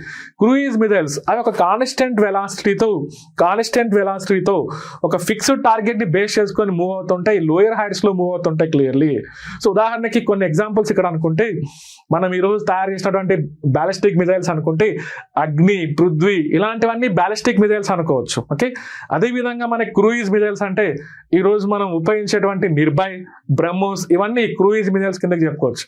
క్రూయిజ్ మిజైల్స్ అవి ఒక కాన్స్టెంట్ వెలాసిటీతో ఒక ఫిక్స్డ్ టార్గెట్ని బేస్ చేసుకొని మూవ్ అవుతుంటాయి, లోయర్ హైట్స్లో మూవ్ అవుతుంటాయి. క్లియర్లీ సో ఉదాహరణకి కొన్ని ఎగ్జాంపుల్స్ ఇక్కడ అనుకుంటే, మనం ఈరోజు తయారు చేసినటువంటి బ్యాలిస్టిక్ మిజైల్స్ అనుకుంటే అగ్ని, పృథ్వీ ఇలాంటివన్నీ బ్యాలిస్టిక్ మిజైల్స్ అనుకోవచ్చు. ఓకే, అదేవిధంగా మనకి క్రూయిజ్ మిజైల్స్ అంటే ఈరోజు మనం ఉపయోగించేటువంటి నిర్భయ్, బ్రహ్మోస్ ఇవన్నీ క్రూయిజ్ మిజైల్స్ కిందకి చెప్పుకోవచ్చు.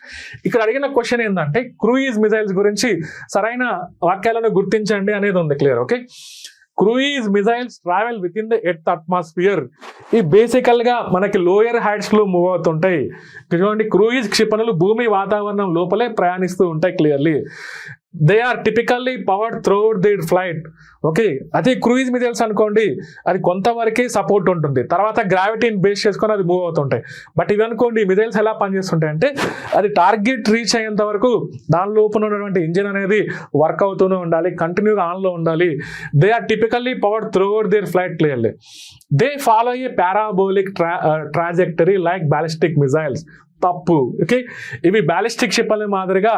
ఇక్కడ అడిగిన క్వశ్చన్ ఏంటంటే క్రూయిజ్ మిజైల్స్ గురించి సరైన వాక్యాలను గుర్తించండి అనేది ఉంది. Clear? Okay, cruise missiles travel with in the earth atmosphere. ఈ బేసికల్ గా మనకి లోయర్ హైట్స్ లో మూవ్ అవుతుంటాయి. చూడండి, క్రూయిజ్ క్షిపణులు భూమి వాతావరణం లోపలే ప్రయాణిస్తూ ఉంటాయి. Clearly they are typically powered throughout the flight. Okay, అదే క్రూయిజ్ మిజైల్స్ అనుకోండి, అది కొంతవరకే సపోర్ట్ ఉంటుంది, తర్వాత గ్రావిటీని బేస్ చేసుకొని అది మూవ్ అవుతుంటాయి. బట్ ఇవి అనుకోండి, మిజైల్స్ ఎలా పనిచేస్తుంటాయి అంటే అది టార్గెట్ రీచ్ అయ్యేంత వరకు దాని లోపల ఉన్నటువంటి ఇంజిన్ అనేది వర్క్ అవుతూనే ఉండాలి, కంటిన్యూగా ఆన్లో ఉండాలి. They are typically powered throughout their flight. Clearly they follow a parabolic trajectory like ballistic missiles. తప్పు. ఓకే, ఇవి బ్యాలిస్టిక్ క్షిపణుల మాదిరిగా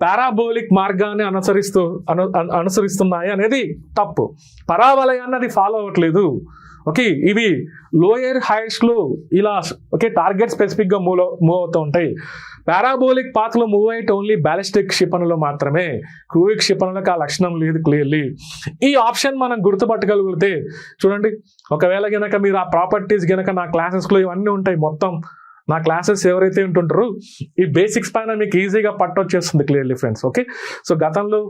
పారాబోలిక్ మార్గాన్ని అనుసరిస్తున్నాయి అనేది తప్పు. పరావలయాన్ని అది ఫాలో అవ్వట్లేదు. ఓకే, ఇవి లోయర్ హైట్స్లో ఇలా ఓకే టార్గెట్ స్పెసిఫిక్గా మూవ్ అవుతూ ఉంటాయి. పారాబోలిక్ పాత్లో మూవ్ అయ్యేట ఓన్లీ బ్యాలిస్టిక్ క్షిపణులు మాత్రమే, క్రూయిజ్ క్షిపణులకు ఆ లక్షణం లేదు. క్లియర్లీ ఈ ఆప్షన్ మనం గుర్తుపట్టగలిగితే చూడండి, ఒకవేళ గనక మీరు ఆ ప్రాపర్టీస్ గనక నా క్లాసెస్లో ఇవన్నీ ఉంటాయి, మొత్తం నా క్లాసెస్ ఎవరైతే ఉంటుంటారో ఈ బేసిక్స్ పైన మీకు ఈజీగా పట్టొచ్చేస్తుంది. Clearly friends. ఓకే, సో గతంలో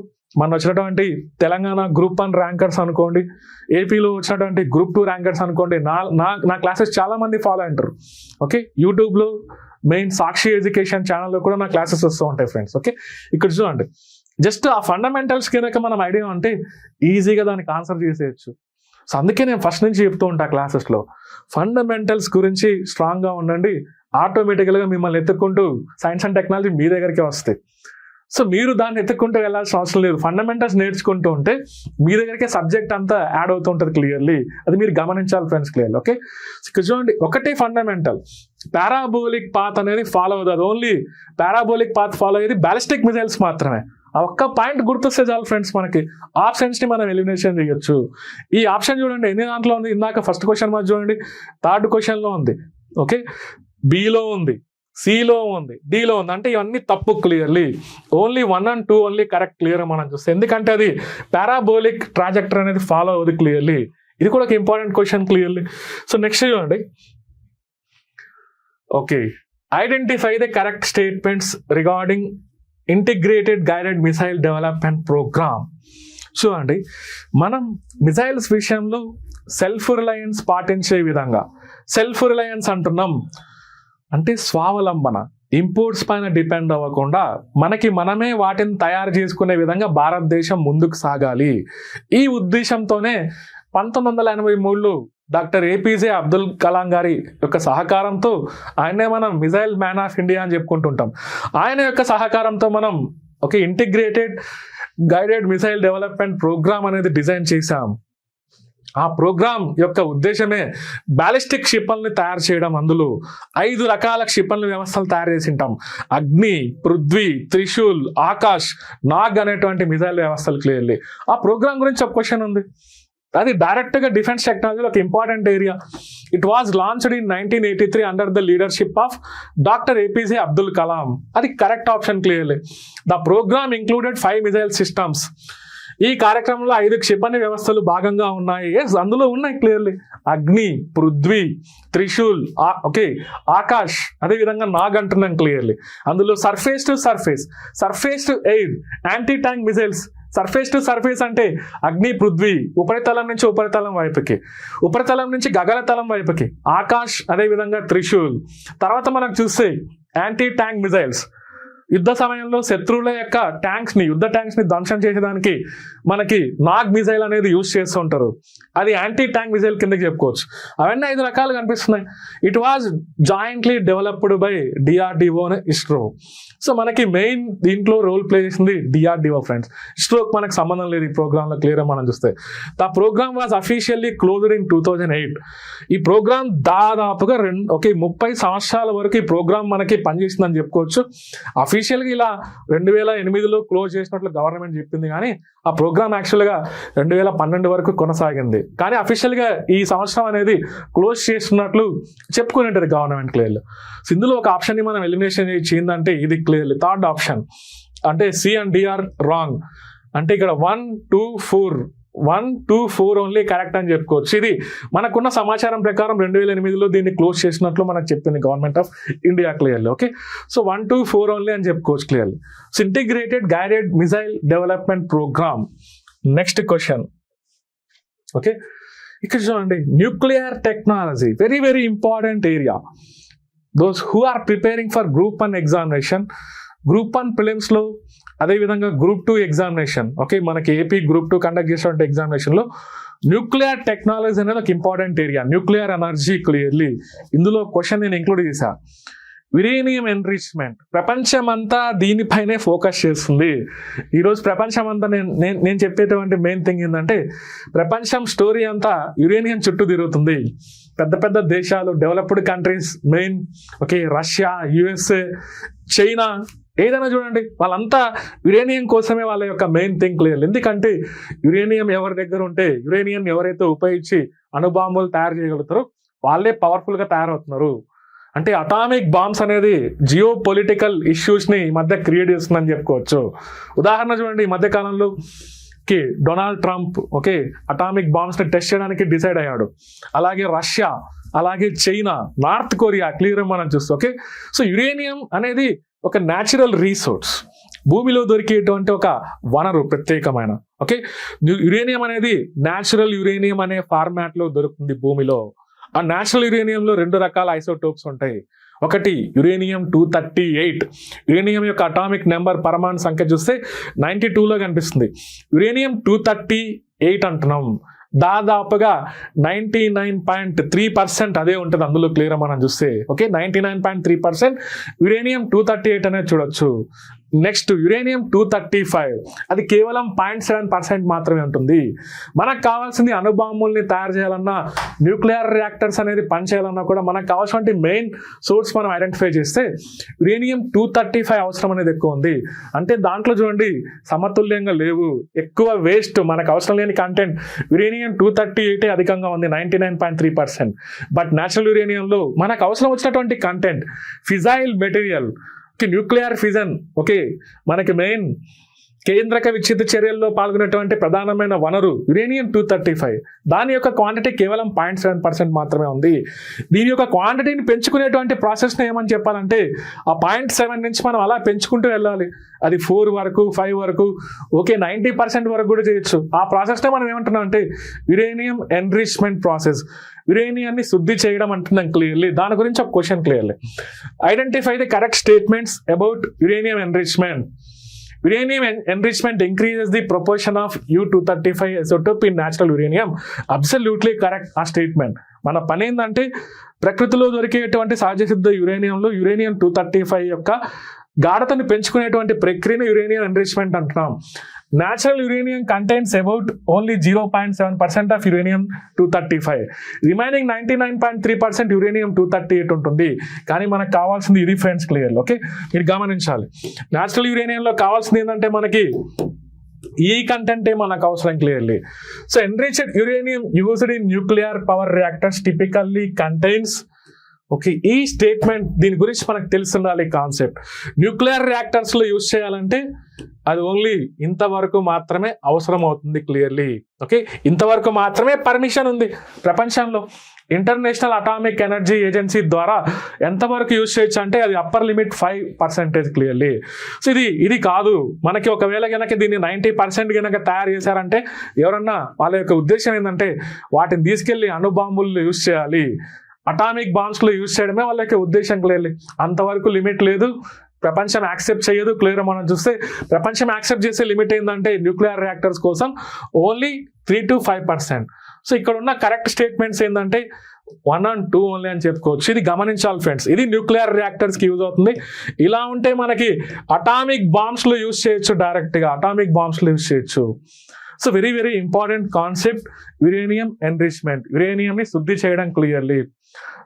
మన వచ్చినటువంటి తెలంగాణ గ్రూప్ 1 ర్యాంకర్స్ అనుకోండి, ఏపీలో వచ్చినటువంటి గ్రూప్ 2 ర్యాంకర్స్ అనుకోండి, నా క్లాసెస్ చాలా మంది ఫాలో అంటారు. ఓకే, యూట్యూబ్లో మెయిన్ సాక్షి ఎడ్యుకేషన్ ఛానల్లో కూడా నా క్లాసెస్ వస్తూ ఉంటాయి ఫ్రెండ్స్. ఓకే, ఇక్కడ చూడండి, జస్ట్ ఆ ఫండమెంటల్స్ కనుక మనం ఐడియా ఉంటే ఈజీగా దానికి ఆన్సర్ చేసేయచ్చు. సో అందుకే నేను ఫస్ట్ నుంచి చెప్తూ ఉంటా క్లాసెస్లో, ఫండమెంటల్స్ గురించి స్ట్రాంగ్గా ఉండండి, ఆటోమేటిక్గా మిమ్మల్ని ఎత్తుక్కుంటూ సైన్స్ అండ్ టెక్నాలజీ మీ దగ్గరికి వస్తాయి. సో మీరు దాన్ని ఎత్తుక్కుంటూ వెళ్ళాల్సిన అవసరం లేదు. ఫండమెంటల్స్ నేర్చుకుంటూ ఉంటే మీ దగ్గరికి సబ్జెక్ట్ అంతా యాడ్ అవుతూ ఉంటుంది క్లియర్లీ. అది మీరు గమనించాలి ఫ్రెండ్స్ క్లియర్లీ. ఓకే, ఇక్కడ చూడండి, ఒకటే ఫండమెంటల్, పారాబోలిక్ పాత్ అనేది ఫాలో అవుతుంది. అది ఓన్లీ పారాబోలిక్ పాత్ ఫాలో అయ్యేది బ్యాలిస్టిక్ మిసైల్స్ మాత్రమే. ఆ ఒక్క పాయింట్ గుర్తొస్తే చాలు ఫ్రెండ్స్, మనకి ఆప్షన్స్ ని మనం ఎలిమినేషన్ చేయొచ్చు. ఈ ఆప్షన్ చూడండి ఎన్ని దాంట్లో ఉంది. ఇందాక ఫస్ట్ క్వశ్చన్ మార్క్ చూడండి, థర్డ్ క్వశ్చన్ లో ఉంది, ఓకే, బిలో ఉంది, సిలో ఉంది, డిలో ఉంది. అంటే ఇవన్నీ తప్పు clearly. Only 1 and 2 only correct clear మనం చూస్తే, ఎందుకంటే అది పారాబోలిక్ ట్రాజెక్టరీ అనేది ఫాలో అవుతుంది క్లియర్లీ. ఇది కూడా ఒక important question clearly. So next చూడండి, okay, identify the correct statements regarding integrated guided missile development programme. చూడండి, మనం మిసైల్స్ విషయంలో సెల్ఫ్ రిలయన్స్ పాటించే విధంగా, సెల్ఫ్ రిలయన్స్ అంటున్నాం అంటే స్వావలంబన, ఇంపోర్ట్స్ పైన డిపెండ్ అవ్వకుండా మనకి మనమే వాటిని తయారు చేసుకునే విధంగా భారతదేశం ముందుకు సాగాలి. ఈ ఉద్దేశంతోనే 1983లో డాక్టర్ ఏపీజే అబ్దుల్ కలాం గారి యొక్క సహకారంతో, ఆయనే మనం మిసైల్ మ్యాన్ ఆఫ్ ఇండియా అని చెప్పుకుంటుంటాం, ఆయన యొక్క సహకారంతో మనం ఒక integrated guided missile development program అనేది డిజైన్ చేశాం. ఆ ప్రోగ్రామ్ యొక్క ఉద్దేశమే బ్యాలిస్టిక్ క్షిపణుల్ని తయారు చేయడం. అందులో 5 రకాల క్షిపణుల వ్యవస్థలు తయారు చేసి ఉంటాం. అగ్ని, పృథ్వీ, త్రిశూల్, ఆకాష్, నాగ్ అనేటువంటి మిసైల్ వ్యవస్థలు క్లియర్లీ. ఆ ప్రోగ్రామ్ గురించి ఒక క్వశ్చన్ ఉంది, అది డైరెక్ట్గా డిఫెన్స్ టెక్నాలజీలో ఒక important area. It was launched in 1983 under the leadership of doctor APJ Abdul Kalam. అది correct option clearly. The programme included 5 missile systems. ఈ కార్యక్రమంలో 5 క్షిపణి వ్యవస్థలు భాగంగా ఉన్నాయి. అందులో ఉన్నాయి క్లియర్లీ, అగ్ని, పృథ్వీ, త్రిశూల్, ఓకే, ఆకాష్, అదేవిధంగా నాగ్ అంటున్నాం క్లియర్లీ. అందులో surface to surface, surface to air, anti tank missiles. Surface to surface అంటే అగ్ని, పృథ్వీ, ఉపరితలం నుంచి ఉపరితలం వైపుకి, ఉపరితలం నుంచి గగనతలం వైపుకి ఆకాష్, అదేవిధంగా త్రిశూల్. తర్వాత మనం చూస్తే యాంటీ ట్యాంక్ మిసైల్స్, యుద్ధ సమయంలో శత్రువుల యొక్క యుద్ధ ట్యాంక్స్ ని ధ్వంసం చేసేదానికి మనకి నాగ్ మిసైల్ అనేది యూజ్ చేస్తూ ఉంటారు. అది యాంటీ ట్యాంక్ మిసైల్ కిందకి చెప్పుకోవచ్చు. అవన్నీ 5 రకాలు కనిపిస్తున్నాయి. It was jointly developed by DRDO, ISRO. So మనకి మెయిన్ దీంట్లో రోల్ ప్లే చేసింది డిఆర్డిఓ ఫ్రెండ్స్. ఇస్రోకి మనకు సంబంధం లేదు ఈ ప్రోగ్రామ్ లో క్లియర్ మనం చూస్తే. The program was officially closed in 2008. ఈ ప్రోగ్రామ్ దాదాపుగా 30 సంవత్సరాల వరకు ఈ ప్రోగ్రామ్ మనకి పనిచేసిందని చెప్పుకోవచ్చు. అఫీషియల్గా ఇలా 2008లో క్లోజ్ చేసినట్లు గవర్నమెంట్ చెప్పింది, కానీ ఆ ప్రోగ్రామ్ యాక్చువల్గా 2012 వరకు కొనసాగింది. కానీ అఫీషియల్గా ఈ సంవత్సరం అనేది క్లోజ్ చేస్తున్నట్లు చెప్పుకుని ఉంటుంది గవర్నమెంట్ క్లియర్లీ. ఇందులో ఒక ఆప్షన్ ని మనం ఎలిమినేషన్ చేయిందంటే ఇది క్లియర్లీ థర్డ్ ఆప్షన్. అంటే C and D are wrong. అంటే ఇక్కడ 1, 2, 4 ఓన్లీ కరెక్ట్ అని చెప్పుకోవచ్చు. ఇది మనకున్న సమాచారం ప్రకారం 2008లో దీన్ని క్లోజ్ చేసినట్లు మనకు చెప్పింది Government of India clearly. Okay, so 1, 2, 4 only అని చెప్పుకోవచ్చు clearly. So integrated guided missile development program. Next question, okay, ఇక్కడ చూడండి, nuclear technology, very very important area. Those who are preparing for group 1 examination, group 1 prelims లో, అదేవిధంగా group 2 examination, okay, మనకి AP group 2 conduct చేసినటువంటి examination లో nuclear technology అనేది ఒక important area. Nuclear energy clearly ఇందులో క్వశ్చన్ నేను ఇంక్లూడ్ చేశా. యురేనియం ఎన్రిచ్మెంట్, ప్రపంచమంతా దీనిపైనే ఫోకస్ చేస్తుంది ఈరోజు. ప్రపంచమంతా నేను చెప్పేటువంటి మెయిన్ థింగ్ ఏంటంటే, ప్రపంచం స్టోరీ అంతా యురేనియం చుట్టూ తిరుగుతుంది. పెద్ద పెద్ద దేశాలు, developed countries main, okay, Russia, USA, China, ఏదైనా చూడండి, వాళ్ళంతా యురేనియం కోసమే వాళ్ళ యొక్క మెయిన్ థింగ్ క్లియర్. ఎందుకంటే యురేనియం ఎవరి దగ్గర ఉంటే, యురేనియం ఎవరైతే ఉపయోగించి అణుబాంబులు తయారు చేయగలుగుతారో వాళ్ళే పవర్ఫుల్ గా తయారవుతున్నారు. అంటే అటామిక్ బాంబ్స్ అనేది జియో పొలిటికల్ ఇష్యూస్ ని ఈ మధ్య క్రియేట్ చేస్తుందని చెప్పుకోవచ్చు. ఉదాహరణ చూడండి, ఈ మధ్య కాలంలో Donald Trump, okay, atomic bombs ని టెస్ట్ చేయడానికి డిసైడ్ అయ్యాడు. అలాగే రష్యా, అలాగే చైనా, నార్త్ కొరియా క్లియర్ మనం చూస్తాం. ఓకే, సో యురేనియం అనేది ఒక న్యాచురల్ రీసోర్స్. భూమిలో దొరికేటువంటి ఒక వనరు ప్రత్యేకమైన. ఓకే, యురేనియం అనేది న్యాచురల్ యురేనియం అనే ఫార్మాట్ లో దొరుకుతుంది భూమిలో. ఆ న్యాచురల్ యురేనియంలో 2 రకాల ఐసోటోప్స్ ఉంటాయి. ఒకటి యురేనియం 238. యురేనియం యొక్క అటామిక్ నెంబర్ పరమాణు సంఖ్య చూస్తే 92లో కనిపిస్తుంది. యురేనియం 238 అంటున్నాం. దాదాపుగా 99.3% అదే ఉంటుంది అందులో క్లియర్ మనం చూస్తే. ఓకే, 99.3% యురేనియం 238 అనేది చూడొచ్చు. నెక్స్ట్ యురేనియం 235, అది కేవలం 0.7% మాత్రమే ఉంటుంది. మనకు కావాల్సింది అణుబాంబుల్ని తయారు చేయాలన్నా, న్యూక్లియర్ రియాక్టర్స్ అనేది పనిచేయాలన్నా కూడా మనకు కావాల్సిన మెయిన్ సోర్స్ మనం ఐడెంటిఫై చేస్తే యురేనియం 235 అవసరం అనేది ఎక్కువ ఉంది. అంటే దాంట్లో చూడండి సమతుల్యంగా లేవు, ఎక్కువ వేస్ట్, మనకు అవసరం లేని కంటెంట్ యురేనియం 238 అధికంగా ఉంది 99.3%. బట్ న్యాచురల్ యురేనియంలో మనకు అవసరం వచ్చినటువంటి content fissile material, nuclear fission, okay, మనకి మెయిన్ కేంద్రక విచ్ఛిన్న చర్యల్లో పాల్గొనేటువంటి ప్రధానమైన వనరు యురేనియం 235. దాని యొక్క క్వాంటిటీ కేవలం 0.7% మాత్రమే ఉంది. దీని యొక్క క్వాంటిటీని పెంచుకునేటువంటి ప్రాసెస్ని ఏమని చెప్పాలంటే ఆ 0.7 నుంచి మనం అలా పెంచుకుంటూ వెళ్ళాలి. అది 4 వరకు, 5 వరకు, ఓకే, 90% వరకు కూడా చేయొచ్చు. ఆ ప్రాసెస్నే మనం ఏమంటున్నాం అంటే యురేనియం ఎన్రిచ్మెంట్ ప్రాసెస్. యురేనియాన్ని శుద్ధి చేయడం అంటున్నాం క్లియర్లీ. దాని గురించి ఒక question clearly. Identify the correct statements about uranium enrichment. Uranium enrichment increases the proportion of U-235 isotope in natural uranium. Absolutely correct ఆ స్టేట్మెంట్. మన పని ఏంటంటే ప్రకృతిలో దొరికేటువంటి సహజ సిద్ధ యురేనియంలో యురేనియం 235 యొక్క గాఢతను పెంచుకునేటువంటి ప్రక్రియను యురేనియం ఎన్రిచ్మెంట్ అంటున్నాం. Natural uranium contains about only 0.7% of uranium 235. Remaining 99.3% uranium 238 ఉంటుంది. కానీ మనకు కావాల్సింది ఇది ఫ్రెండ్స్ క్లియర్. ఓకే, మీరు గమనించాలి. న్యాచురల్ యురేనియంలో కావాల్సింది ఏంటంటే మనకి ఈ కంటెంటే మనకు అవసరం clearly. So enriched uranium used in nuclear power reactors typically contains. Okay, ఈ స్టేట్మెంట్ దీని గురించి మనకు తెలుసుండాలి కాన్సెప్ట్. న్యూక్లియర్ రియాక్టర్స్లో యూజ్ చేయాలంటే అది ఓన్లీ ఇంతవరకు మాత్రమే అవసరం అవుతుంది క్లియర్లీ. ఓకే, ఇంతవరకు మాత్రమే పర్మిషన్ ఉంది ప్రపంచంలో. ఇంటర్నేషనల్ అటామిక్ ఎనర్జీ ఏజెన్సీ ద్వారా ఎంతవరకు యూజ్ చేయొచ్చు అంటే అది అప్పర్ లిమిట్ 5% క్లియర్లీ. సో ఇది కాదు మనకి. ఒకవేళ కనుక దీన్ని 90% కనుక తయారు చేశారంటే ఎవరన్నా వాళ్ళ యొక్క ఉద్దేశం ఏంటంటే వాటిని తీసుకెళ్లి అణుబాంబులు యూజ్ చేయాలి, అటామిక్ బాంబ్స్లో యూజ్ చేయడమే వాళ్ళ యొక్క ఉద్దేశం క్లియర్లీ. అంతవరకు లిమిట్ లేదు, ప్రపంచం యాక్సెప్ట్ చేయదు క్లియర్. మనం చూస్తే ప్రపంచం యాక్సెప్ట్ చేసే లిమిట్ ఏంటంటే న్యూక్లియర్ రియాక్టర్స్ కోసం ఓన్లీ 3 to 5%. సో ఇక్కడ ఉన్న కరెక్ట్ స్టేట్మెంట్స్ ఏంటంటే 1 and 2 ఓన్లీ అని చెప్పుకోవచ్చు. ఇది గమనించాలి ఫ్రెండ్స్. ఇది న్యూక్లియర్ రియాక్టర్స్కి యూజ్ అవుతుంది. ఇలా ఉంటే మనకి అటామిక్ బాంబ్స్లో యూజ్ చేయొచ్చు, డైరెక్ట్గా అటామిక్ బాంబ్స్లో యూజ్ చేయొచ్చు. So very very important concept uranium enrichment, యురేనియంని శుద్ధి చేయడం క్లియర్లీ.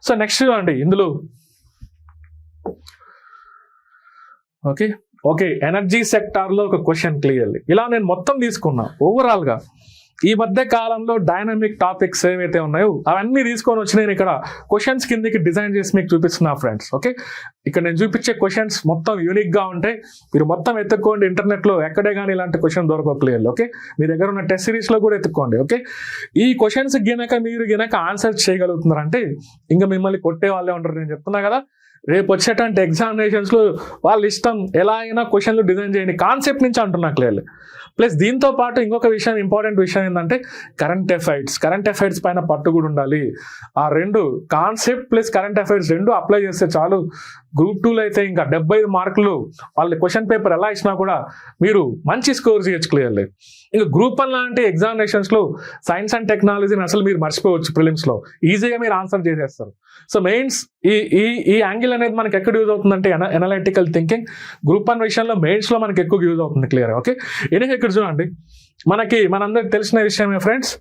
సో నెక్స్ట్ అండి ఇందులో ఓకే ఎనర్జీ సెక్టార్లో ఒక క్వశ్చన్ క్లియర్లీ. ఇలా నేను మొత్తం తీసుకున్నా ఓవరాల్గా. ఈ మధ్య కాలంలో డైనమిక్ టాపిక్స్ ఏవైతే ఉన్నాయో అవన్నీ తీసుకొని వచ్చి నేను ఇక్కడ క్వశ్చన్స్ కిందకి డిజైన్ చేసి మీకు చూపిస్తున్నా ఫ్రెండ్స్. ఓకే, ఇక్కడ నేను చూపించే క్వశ్చన్స్ మొత్తం యూనిక్గా ఉంటాయి. మీరు మొత్తం ఎత్తుక్కోండి, ఇంటర్నెట్లో ఎక్కడే కానీ ఇలాంటి క్వశ్చన్ దొరకవు క్లియర్లీ. ఓకే, మీ దగ్గర ఉన్న టెస్ట్ సిరీస్లో కూడా ఎత్తుక్కోండి. ఓకే, ఈ క్వశ్చన్స్ మీరు ఆన్సర్ చేయగలుగుతున్నారంటే ఇంకా మిమ్మల్ని కొట్టే వాళ్ళే ఉంటారు. నేను చెప్తున్నా కదా, రేపు వచ్చేటువంటి ఎగ్జామినేషన్స్లో వాళ్ళ ఇష్టం ఎలా అయినా క్వశ్చన్లు డిజైన్ చేయండి, కాన్సెప్ట్ నుంచి అంటున్నా క్లియర్లీ. ప్లస్ దీంతో పాటు ఇంకొక విషయం, ఇంపార్టెంట్ విషయం ఏంటంటే కరెంట్ అఫైర్స్ పైన పట్టు కూడా ఉండాలి. ఆ రెండు కాన్సెప్ట్ ప్లస్ కరెంట్ అఫైర్స్ రెండు అప్లై చేస్తే చాలు. గ్రూప్ 2లో అయితే ఇంకా 75 మార్కులు వాళ్ళ క్వశ్చన్ పేపర్ ఎలా ఇచ్చినా కూడా మీరు మంచి స్కోర్ చేయొచ్చు క్లియర్లీ. ఇంకా గ్రూప్ 1 లాంటి ఎగ్జామినేషన్స్లో సైన్స్ అండ్ టెక్నాలజీని అసలు మీరు మర్చిపోవచ్చు. ప్రిలిమ్స్లో ఈజీగా మీరు ఆన్సర్ చేసేస్తారు. సో మెయిన్స్ ఈ యాంగిల్ అనేది మనకి ఎక్కడ యూజ్ అవుతుందంటే అనలైటికల్ థింకింగ్. గ్రూప్ 1 విషయంలో మెయిన్స్లో మనకి ఎక్కువ యూజ్ అవుతుంది క్లియర్. ఓకే, ఇక్కడ చూడండి, మనందరికి తెలిసిన విషయమే ఫ్రెండ్స్,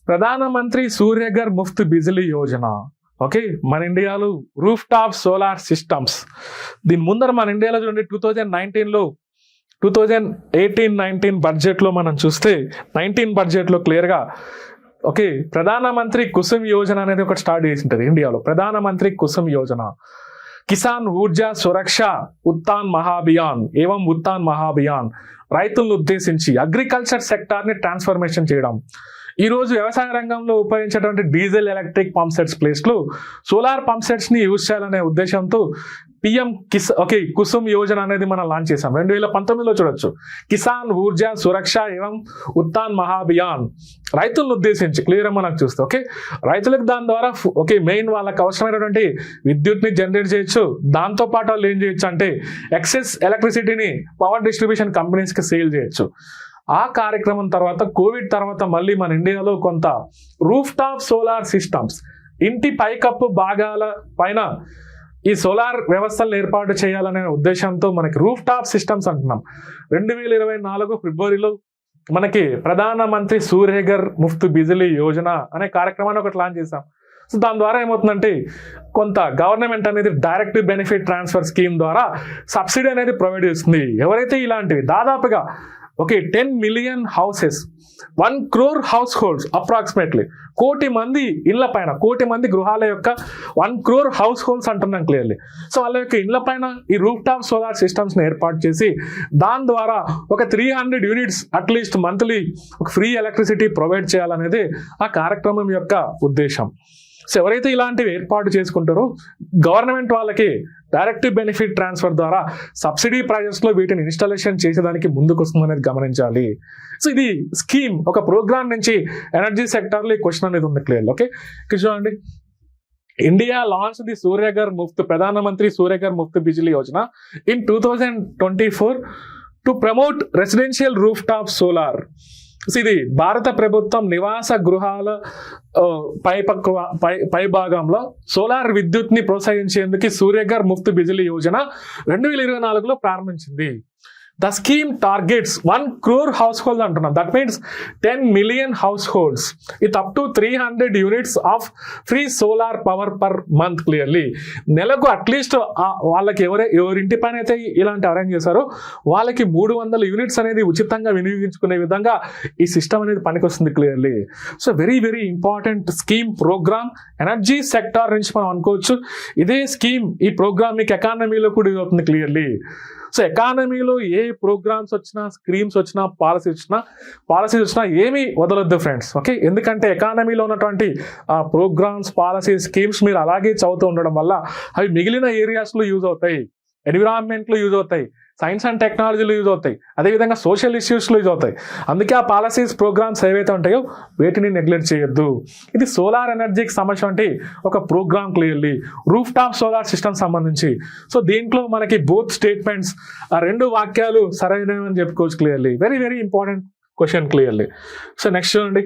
ప్రధానమంత్రి సూర్యఘర్ ముఫ్త్ బిజిలీ యోజన. ఓకే, మన ఇండియాలో రూఫ్ టాప్ సోలార్ సిస్టమ్స్. దీని ముందర మన ఇండియాలో చూడండి 2018-19 బడ్జెట్లో మనం చూస్తే 19 బడ్జెట్లో క్లియర్గా ఓకే ప్రధానమంత్రి కుసుమ్ యోజన అనేది ఒకటి స్టార్ట్ చేసి ఉంటుంది ఇండియాలో. ప్రధానమంత్రి కుసుమ్ యోజన, కిసాన్ ఊర్జా సురక్ష ఉత్తాన్ మహాభియాన్ రైతులను ఉద్దేశించి అగ్రికల్చర్ సెక్టార్ని ట్రాన్స్ఫర్మేషన్ చేయడం. ఈరోజు వ్యవసాయ రంగంలో ఉపయోగించేటువంటి డీజిల్ ఎలక్ట్రిక్ పంప్ సెట్స్ ప్లేస్లో సోలార్ పంప్ సెట్స్ని యూజ్ చేయాలనే ఉద్దేశంతో పిఎం కుసుమ్ యోజన అనేది మనం లాంచ్ చేసాం 2019లో. చూడొచ్చు, కిసాన్ ఊర్జా సురక్ష ఏవం ఉత్తాన్ మహాభియాన్, రైతులను ఉద్దేశించి క్లియర్గా మనకు చూస్తే ఓకే, రైతులకు దాని ద్వారా మెయిన్ వాళ్ళకి అవసరమైనటువంటి విద్యుత్ని జనరేట్ చేయొచ్చు. దాంతోపాటు వాళ్ళు ఏం చేయొచ్చు అంటే ఎక్సెస్ ఎలక్ట్రిసిటీని పవర్ డిస్ట్రిబ్యూషన్ కంపెనీస్కి సేల్ చేయొచ్చు. ఆ కార్యక్రమం తర్వాత కోవిడ్ తర్వాత మళ్ళీ మన ఇండియాలో కొంత రూఫ్ టాప్ సోలార్ సిస్టమ్స్, ఇంటి పైకప్పు భాగాల పైన ఈ సోలార్ వ్యవస్థలను ఏర్పాటు చేయాలనే ఉద్దేశంతో మనకి రూఫ్ టాప్ సిస్టమ్స్ అంటున్నాం. 2024 ఫిబ్రవరిలో మనకి ప్రధానమంత్రి సూర్యఘర్ ముఫ్త్ బిజిలీ యోజన అనే కార్యక్రమాన్ని ఒకటి లాంచ్ చేశాం. సో దాని ద్వారా ఏమవుతుందంటే కొంత గవర్నమెంట్ అనేది డైరెక్ట్ బెనిఫిట్ ట్రాన్స్ఫర్ స్కీమ్ ద్వారా సబ్సిడీ అనేది ప్రొవైడ్ చేస్తుంది. ఎవరైతే ఇలాంటివి దాదాపుగా 10 million houses, 1 crore house holds, approximately 1 కోటి మంది ఇళ్ల పైన, 1 కోటి మంది గృహాల యొక్క 1 crore హౌస్ హోల్డ్స్ అంటున్నాం క్లియర్లీ. సో వాళ్ళ యొక్క ఇళ్ల పైన ఈ రూఫ్ టాప్ సోలార్ సిస్టమ్స్ని ఏర్పాటు చేసి దాని ద్వారా 300 units at least monthly free electricity provide చేయాలనేది ఆ కార్యక్రమం యొక్క ఉద్దేశం. సో ఎవరైతే ఇలాంటివి ఏర్పాటు చేసుకుంటారో గవర్నమెంట్ వాళ్ళకి డైరెక్ట్ బెనిఫిట్ ట్రాన్స్ఫర్ ద్వారా సబ్సిడీ ప్రైజెస్లో వీటిని ఇన్స్టాలేషన్ చేసేదానికి ముందుకు వస్తుందనేది గమనించాలి. సో ఇది స్కీమ్, ఒక ప్రోగ్రామ్ నుంచి ఎనర్జీ సెక్టార్లో ఈ క్వశ్చన్ అనేది ఉంది క్లియర్. ఓకే, ఇక్కడ చూడండి, India launch the Suryaghar Muft, Pradhanmantri Suryaghar Muft Bijli Yojana in 2024 to promote residential rooftop solar. ఇది భారత ప్రభుత్వం నివాస గృహాల పై భాగంలో సోలార్ విద్యుత్ని ప్రోత్సహించేందుకు సూర్యఘర్ ముఫ్త్ బిజిలీ యోజన 2024లో ప్రారంభించింది. The scheme targets 1 crore household అంటున్నాం. That means 10 million households with up to 300 units of free solar power per month. Clearly నెలకు అట్లీస్ట్ వాళ్ళకి ఎవరింటి పైన అయితే ఇలాంటి అరేంజ్ చేశారో వాళ్ళకి 300 యూనిట్స్ అనేది ఉచితంగా వినియోగించుకునే విధంగా ఈ సిస్టమ్ అనేది పనికొస్తుంది clearly. So very very important scheme, program. Energy sector నుంచి మనం అనుకోవచ్చు ఇదే స్కీమ్, ఈ ప్రోగ్రామ్ మీకు ఎకానమీలో కూడా యూజ్ అవుతుంది క్లియర్లీ. సో ఎకానమీలో ఏ ప్రోగ్రామ్స్ వచ్చినా, స్కీమ్స్ వచ్చినా, పాలసీస్ వచ్చినా ఏమీ వదలొద్దు ఫ్రెండ్స్. ఓకే, ఎందుకంటే ఎకానమీలో ఉన్నటువంటి ప్రోగ్రామ్స్, పాలసీస్, స్కీమ్స్ మీరు అలాగే చదువుతూ ఉండడం వల్ల అవి మిగిలిన ఏరియాస్లో యూజ్ అవుతాయి, ఎన్విరాన్మెంట్లో యూజ్ అవుతాయి, సైన్స్ అండ్ టెక్నాలజీలో యూజ్ అవుతాయి, అదేవిధంగా సోషల్ ఇష్యూస్లో యూజ్ అవుతాయి. అందుకే ఆ పాలసీస్, ప్రోగ్రామ్స్ ఏవైతే ఉంటాయో వీటిని నెగ్లెక్ట్ చేయొద్దు. ఇది సోలార్ ఎనర్జీకి సంబంధించి ఒక program clearly, rooftop solar system సంబంధించి. సో దీంట్లో మనకి బోత్ స్టేట్మెంట్స్, ఆ 2 వాక్యాలు సరైనవి అని చెప్పుకోవచ్చు clearly. Very very important question clearly. So next చూడండి,